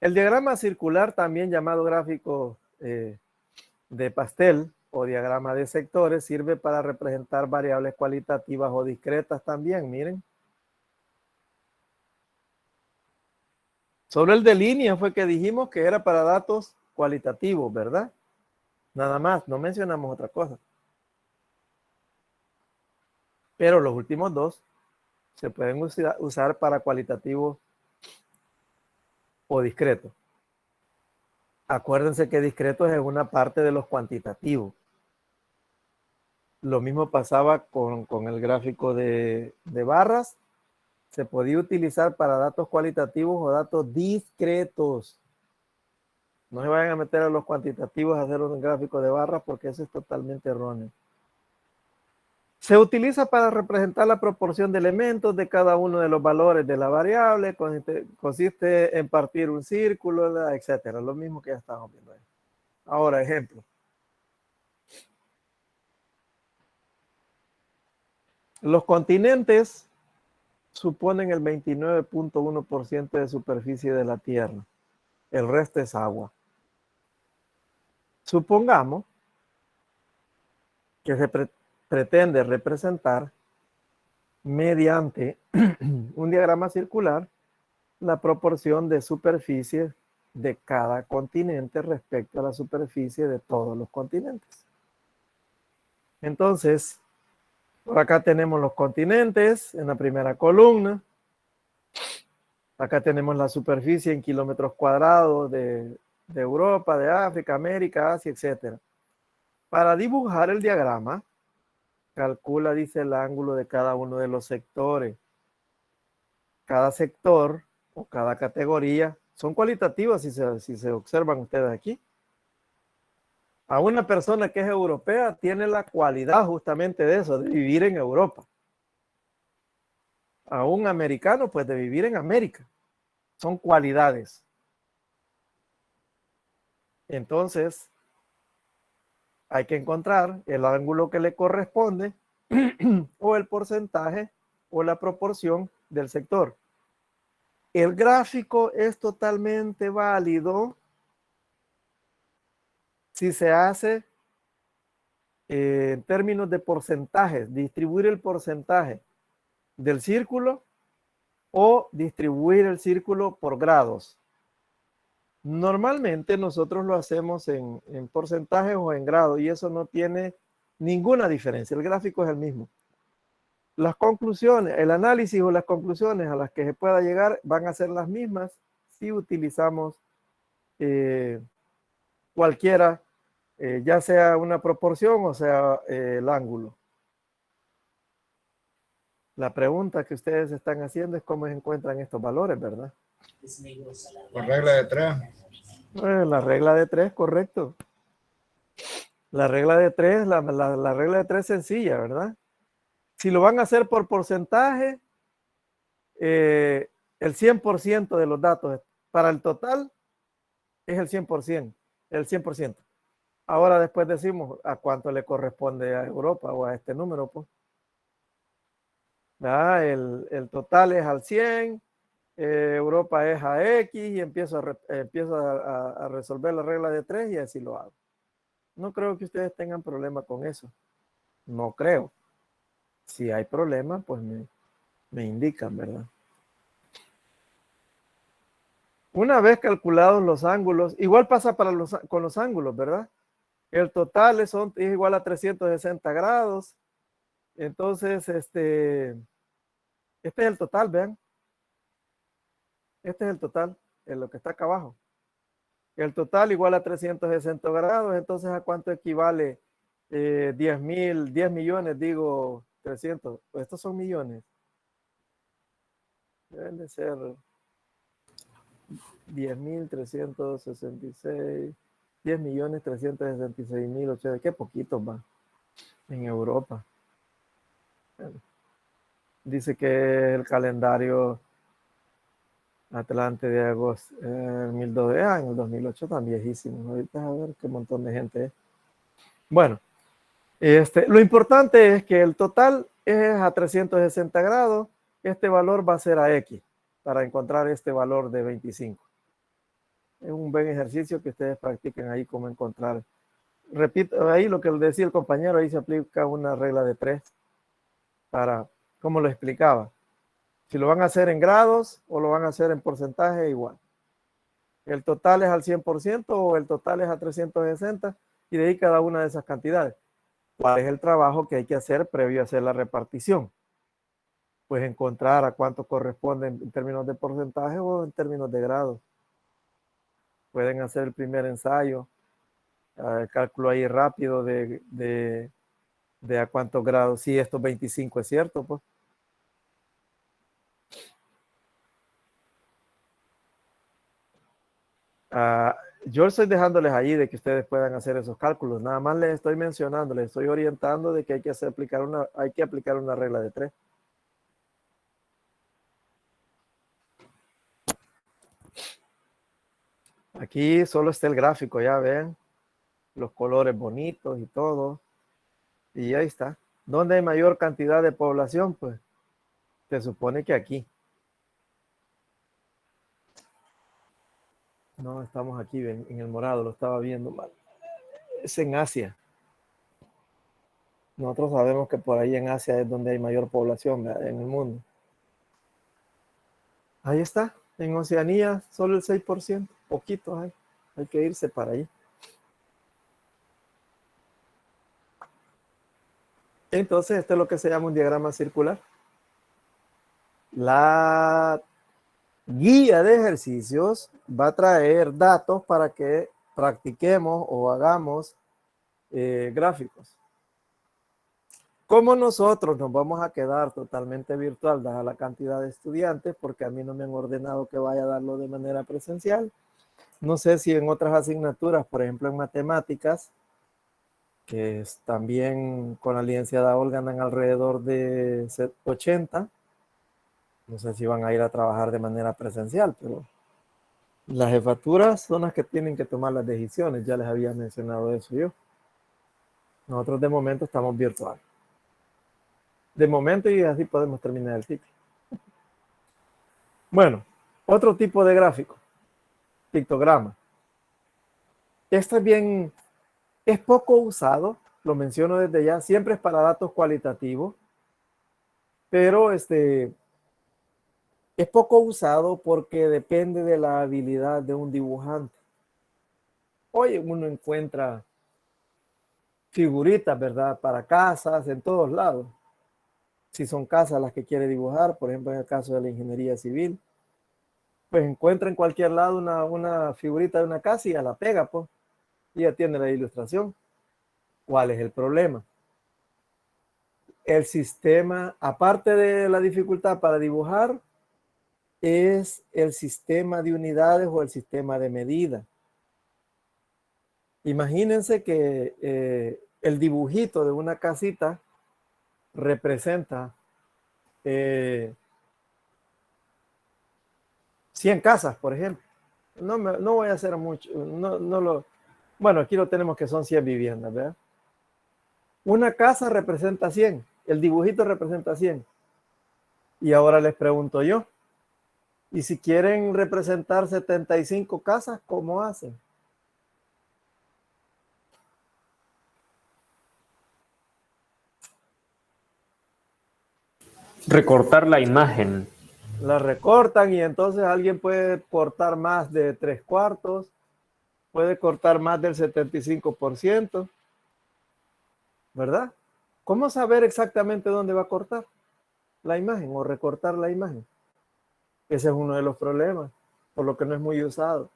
El diagrama circular, también llamado gráfico de pastel o diagrama de sectores, sirve para representar variables cualitativas o discretas también, miren. Sobre el de línea fue que dijimos que era para datos cualitativos, ¿verdad? Nada más, no mencionamos otra cosa. Pero los últimos dos se pueden usar para cualitativo o discreto. Acuérdense que discreto es una parte de los cuantitativos. Lo mismo pasaba con el gráfico de barras. Se podía utilizar para datos cualitativos o datos discretos. No se vayan a meter a los cuantitativos a hacer un gráfico de barras porque eso es totalmente erróneo. Se utiliza para representar la proporción de elementos de cada uno de los valores de la variable. Consiste en partir un círculo, etcétera. Lo mismo que ya estábamos viendo ahí. Ahora, ejemplo. Los continentes suponen el 29.1% de superficie de la Tierra. El resto es agua. Supongamos que se pretende representar mediante un diagrama circular la proporción de superficie de cada continente respecto a la superficie de todos los continentes. Entonces, por acá tenemos los continentes en la primera columna. Acá tenemos la superficie en kilómetros cuadrados de Europa, de África, América, Asia, etc. Para dibujar el diagrama, calcula, dice, el ángulo de cada uno de los sectores. Cada sector o cada categoría son cualitativas si se observan ustedes aquí. A una persona que es europea tiene la cualidad justamente de eso, de vivir en Europa. A un americano, pues de vivir en América. Son cualidades. Entonces, hay que encontrar el ángulo que le corresponde o el porcentaje o la proporción del sector. El gráfico es totalmente válido si se hace en términos de porcentajes, distribuir el porcentaje del círculo o distribuir el círculo por grados. Normalmente nosotros lo hacemos en porcentajes o en grados y eso no tiene ninguna diferencia. El gráfico es el mismo. Las conclusiones, el análisis o las conclusiones a las que se pueda llegar van a ser las mismas si utilizamos cualquiera, ya sea una proporción o sea el ángulo. La pregunta que ustedes están haciendo es cómo se encuentran estos valores, ¿verdad? Por regla de 3. La regla de 3, correcto. La regla de 3, la regla de 3 es sencilla, ¿verdad? Si lo van a hacer por porcentaje, el 100% de los datos para el total es el 100%. Ahora después decimos a cuánto le corresponde a Europa o a este número, pues. El total es al 100, Europa es a X y empiezo a resolver la regla de 3 y así lo hago. No creo que ustedes tengan problema con eso. No creo. Si hay problema, pues me indican, ¿verdad? Una vez calculados los ángulos, igual pasa con los ángulos, ¿verdad? El total es igual a 360 grados. Entonces, este es el total, vean. Este es el total, en lo que está acá abajo. El total igual a 360 grados, entonces ¿a cuánto equivale 10 millones, digo 300? Pues estos son millones. Deben de ser 10.366, 10.366.080, qué poquitos van en Europa. Bueno, dice que el calendario Atlante de agosto, en el 2008 tan viejísimo. Ahorita a ver qué montón de gente es. Bueno, lo importante es que el total es a 360 grados. Este valor va a ser a X para encontrar este valor de 25. Es un buen ejercicio que ustedes practiquen ahí cómo encontrar. Repito, ahí lo que le decía el compañero, ahí se aplica una regla de 3 para, como lo explicaba. Si lo van a hacer en grados o lo van a hacer en porcentaje, igual. El total es al 100% o el total es a 360 y de ahí cada una de esas cantidades. ¿Cuál es el trabajo que hay que hacer previo a hacer la repartición? Pues encontrar a cuánto corresponde en términos de porcentaje o en términos de grados. Pueden hacer el primer ensayo, cálculo ahí rápido de a cuántos grados, si estos 25 es cierto, pues. Yo estoy dejándoles allí de que ustedes puedan hacer esos cálculos. Nada más les estoy mencionando, les estoy orientando de que hay que aplicar una regla de 3. Aquí solo está el gráfico, ya ven, los colores bonitos y todo. Y ahí está. ¿Dónde hay mayor cantidad de población? Pues se supone que aquí. No, estamos aquí en el morado, lo estaba viendo mal. Es en Asia. Nosotros sabemos que por ahí en Asia es donde hay mayor población, ¿verdad?, en el mundo. Ahí está, en Oceanía solo el 6%. poquitos hay que irse para ahí. Entonces, esto es lo que se llama un diagrama circular. La guía de ejercicios va a traer datos para que practiquemos o hagamos gráficos. Como nosotros nos vamos a quedar totalmente virtual dada la cantidad de estudiantes, porque a mí no me han ordenado que vaya a darlo de manera presencial. No sé si en otras asignaturas, por ejemplo en matemáticas, que también con la licenciada Olga andan alrededor de 80. No sé si van a ir a trabajar de manera presencial, pero las jefaturas son las que tienen que tomar las decisiones. Ya les había mencionado eso yo. Nosotros de momento estamos virtual. De momento, y así podemos terminar el ciclo. Bueno, otro tipo de gráfico. Pictograma. Esto es poco usado, lo menciono desde ya, siempre es para datos cualitativos, pero es poco usado porque depende de la habilidad de un dibujante. Hoy uno encuentra figuritas, ¿verdad? Para casas, en todos lados. Si son casas las que quiere dibujar, por ejemplo, en el caso de la ingeniería civil, pues encuentra en cualquier lado una figurita de una casa y ya la pega, pues, y ya tiene la ilustración. ¿Cuál es el problema? El sistema, aparte de la dificultad para dibujar, es el sistema de unidades o el sistema de medida. Imagínense que el dibujito de una casita representa 100 casas, por ejemplo. No voy a hacer mucho, bueno, aquí lo tenemos que son 100 viviendas, ¿verdad? Una casa representa 100, el dibujito representa 100. Y ahora les pregunto yo, ¿y si quieren representar 75 casas, cómo hacen? Recortar la imagen. La recortan y entonces alguien puede cortar más de 3/4, puede cortar más del 75%, ¿verdad? ¿Cómo saber exactamente dónde va a cortar la imagen o recortar la imagen? Ese es uno de los problemas, por lo que no es muy usado.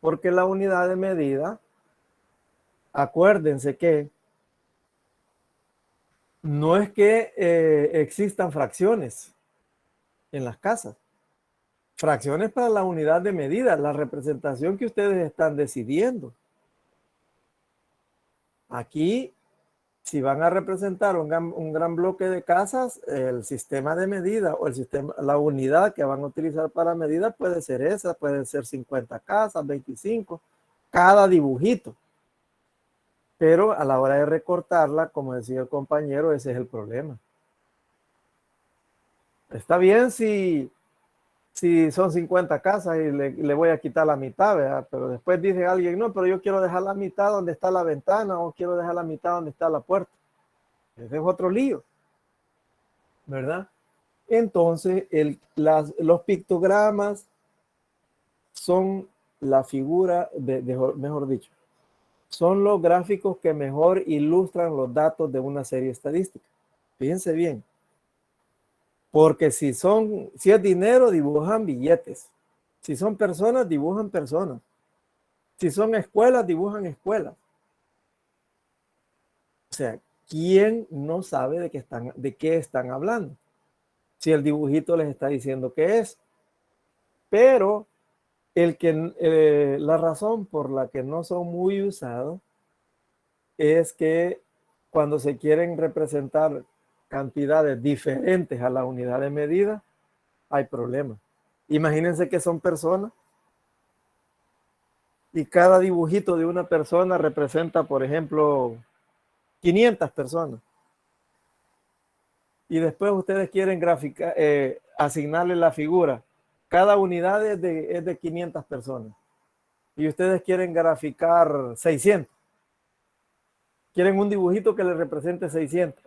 Porque la unidad de medida, acuérdense que no es que existan fracciones en las casas. Fracciones para la unidad de medida, la representación que ustedes están decidiendo. Aquí, si van a representar un gran bloque de casas, el sistema de medida o la unidad que van a utilizar para medida puede ser esa, puede ser 50 casas, 25, cada dibujito. Pero a la hora de recortarla, como decía el compañero, ese es el problema. Está bien si son 50 casas y le voy a quitar la mitad, ¿verdad? Pero después dice alguien, no, pero yo quiero dejar la mitad donde está la ventana o quiero dejar la mitad donde está la puerta. Ese es otro lío, ¿verdad? Entonces, los pictogramas son la figura, mejor dicho, son los gráficos que mejor ilustran los datos de una serie estadística. Fíjense bien. Porque si es dinero, dibujan billetes. Si son personas, dibujan personas. Si son escuelas, dibujan escuelas. O sea, ¿quién no sabe de qué están hablando? Si el dibujito les está diciendo qué es. Pero la razón por la que no son muy usados es que cuando se quieren representar cantidades diferentes a la unidad de medida, hay problemas. Imagínense que son personas y cada dibujito de una persona representa, por ejemplo, 500 personas. Y después ustedes quieren asignarle la figura. Cada unidad es de 500 personas. Y ustedes quieren graficar 600. Quieren un dibujito que le represente 600.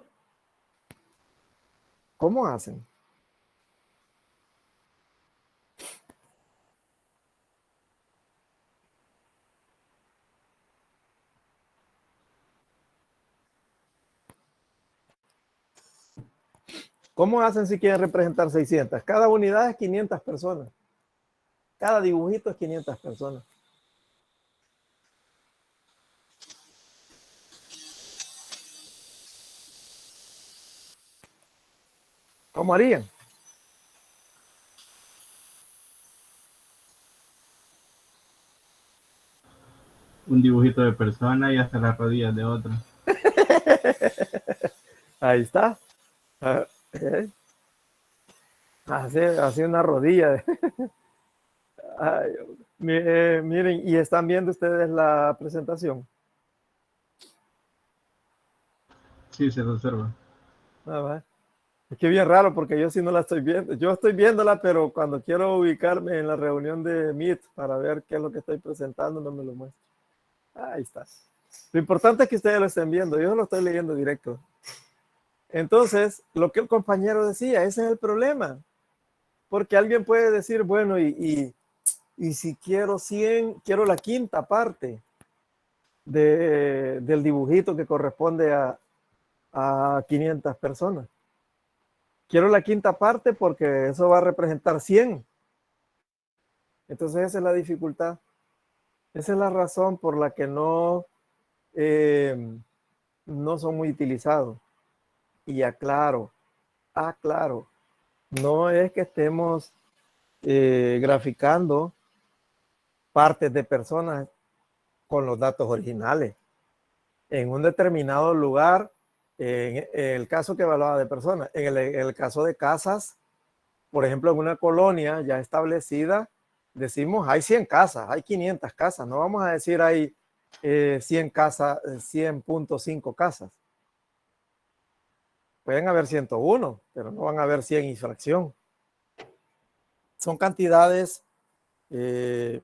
¿Cómo hacen? ¿Cómo hacen si quieren representar 600? Cada unidad es 500 personas. Cada dibujito es 500 personas. ¿Cómo harían? Un dibujito de persona y hasta las rodillas de otra. Ahí está. Así una rodilla. Ay, miren, ¿y están viendo ustedes la presentación? Sí, se lo observa. Es que bien raro porque yo sí no la estoy viendo. Yo estoy viéndola, pero cuando quiero ubicarme en la reunión de Meet para ver qué es lo que estoy presentando, no me lo muestra. Ahí estás. Lo importante es que ustedes lo estén viendo. Yo lo estoy leyendo directo. Entonces, lo que el compañero decía, ese es el problema. Porque alguien puede decir, bueno, y si quiero 100, quiero la quinta parte del dibujito que corresponde a 500 personas. Quiero la quinta parte porque eso va a representar 100. Entonces esa es la dificultad. Esa es la razón por la que no son muy utilizados. Y aclaro, no es que estemos graficando partes de personas con los datos originales. En un determinado lugar, en el caso que evaluaba de personas, en el caso de casas, por ejemplo, en una colonia ya establecida, decimos hay 100 casas, hay 500 casas, no vamos a decir hay 100 casas, 100.5 casas. Pueden haber 101, pero no van a haber 100 y fracción. Son cantidades que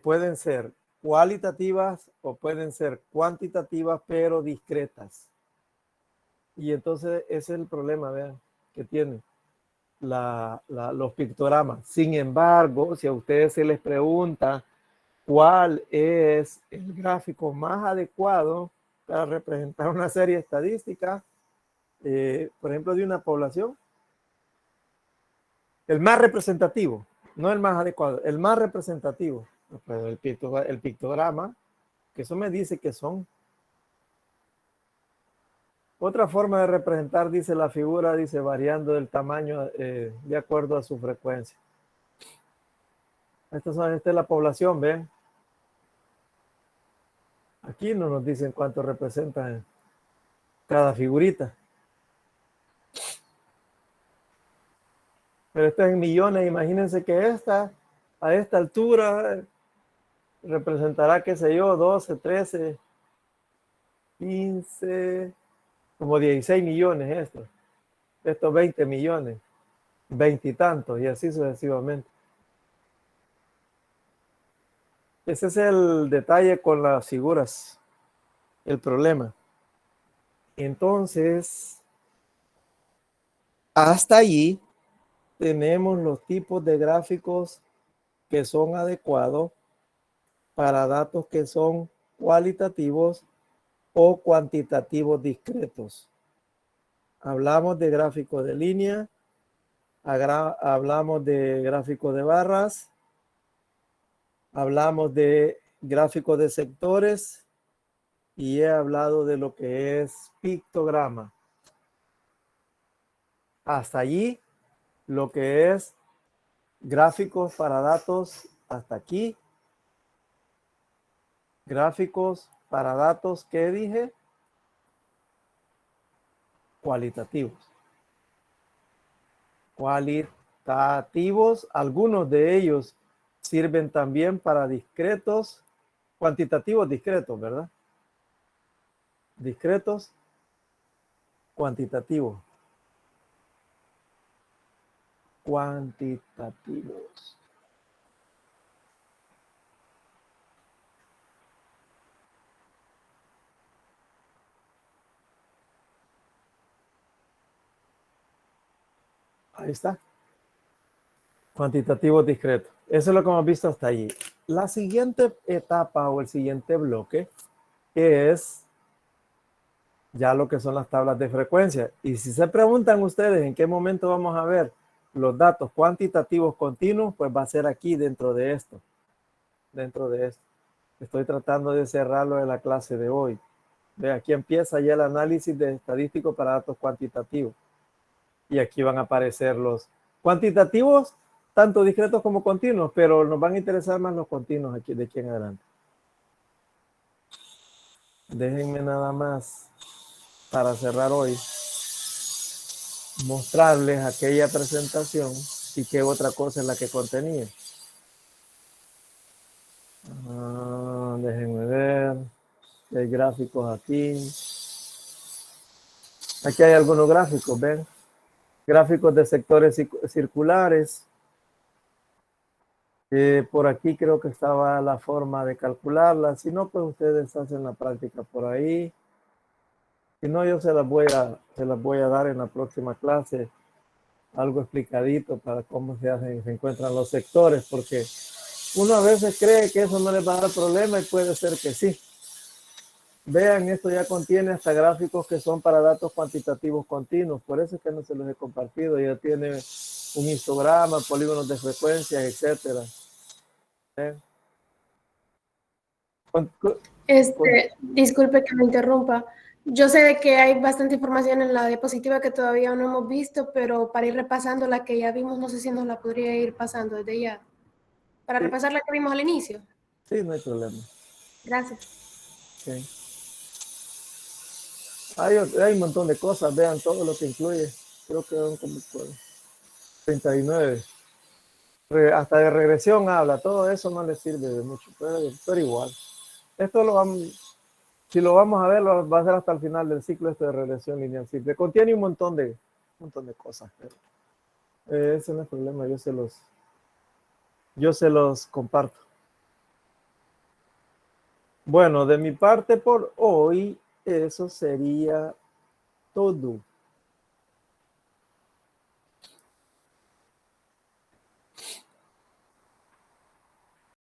pueden ser cualitativas o pueden ser cuantitativas, pero discretas. Y entonces ese es el problema, vean, que tiene los pictogramas. Sin embargo, si a ustedes se les pregunta cuál es el gráfico más adecuado para representar una serie estadística, por ejemplo, de una población, el más representativo, no el más adecuado, el más representativo, pues el pictograma, que eso me dice que son. Otra forma de representar, dice la figura, dice variando el tamaño de acuerdo a su frecuencia. Esta es la población, ¿ven? Aquí no nos dicen cuánto representa cada figurita. Pero está en millones. Imagínense que a esta altura, representará, qué sé yo, 12, 13, 15, como 16 millones estos 20 millones, 20 y tantos, y así sucesivamente. Ese es el detalle con las figuras, el problema. Entonces, hasta allí tenemos los tipos de gráficos que son adecuados para datos que son cualitativos o cuantitativos discretos. Hablamos de gráficos de línea, hablamos de gráficos de barras, hablamos de gráficos de sectores y he hablado de lo que es pictograma. Hasta allí lo que es gráficos para datos, hasta aquí. Gráficos para datos, ¿qué dije? Cualitativos. Cualitativos, algunos de ellos sirven también para discretos, cuantitativos discretos, ¿verdad? Discretos, cuantitativos. Cuantitativos. Ahí está. Cuantitativos discretos. Eso es lo que hemos visto hasta allí. La siguiente etapa o el siguiente bloque es ya lo que son las tablas de frecuencia. Y si se preguntan ustedes en qué momento vamos a ver los datos cuantitativos continuos, pues va a ser aquí dentro de esto. Dentro de esto. Estoy tratando de cerrarlo de la clase de hoy. Ve, aquí empieza ya el análisis de estadístico para datos cuantitativos. Y aquí van a aparecer los cuantitativos, tanto discretos como continuos, pero nos van a interesar más los continuos aquí de aquí en adelante. Déjenme nada más, para cerrar hoy, mostrarles aquella presentación y qué otra cosa es la que contenía. Déjenme ver. Hay gráficos aquí. Aquí hay algunos gráficos, ¿ven? Gráficos de sectores circulares. Por aquí creo que estaba la forma de calcularla. Si no, pues ustedes hacen la práctica por ahí. Si no, yo se las voy a dar en la próxima clase. Algo explicadito para cómo se hacen y se encuentran los sectores, porque uno a veces cree que eso no les va a dar problema y puede ser que sí. Vean, esto ya contiene hasta gráficos que son para datos cuantitativos continuos, por eso es que no se los he compartido. Ya tiene un histograma, polígonos de frecuencias, etcétera. Disculpe que me interrumpa. Yo sé de que hay bastante información en la diapositiva que todavía no hemos visto, pero para ir repasando la que ya vimos, no sé si nos la podría ir pasando desde ya. Para repasar la que vimos al inicio. Sí, no hay problema. Gracias. Okay. Hay un montón de cosas, vean todo lo que incluye. Creo que son como 39. Hasta de regresión habla, todo eso no le sirve de mucho, pero igual. Esto si lo vamos a ver, lo va a hacer hasta el final del ciclo de regresión lineal simple. Contiene un montón de cosas. Pero, ese no es el problema, yo se los comparto. Bueno, de mi parte por hoy, eso sería todo.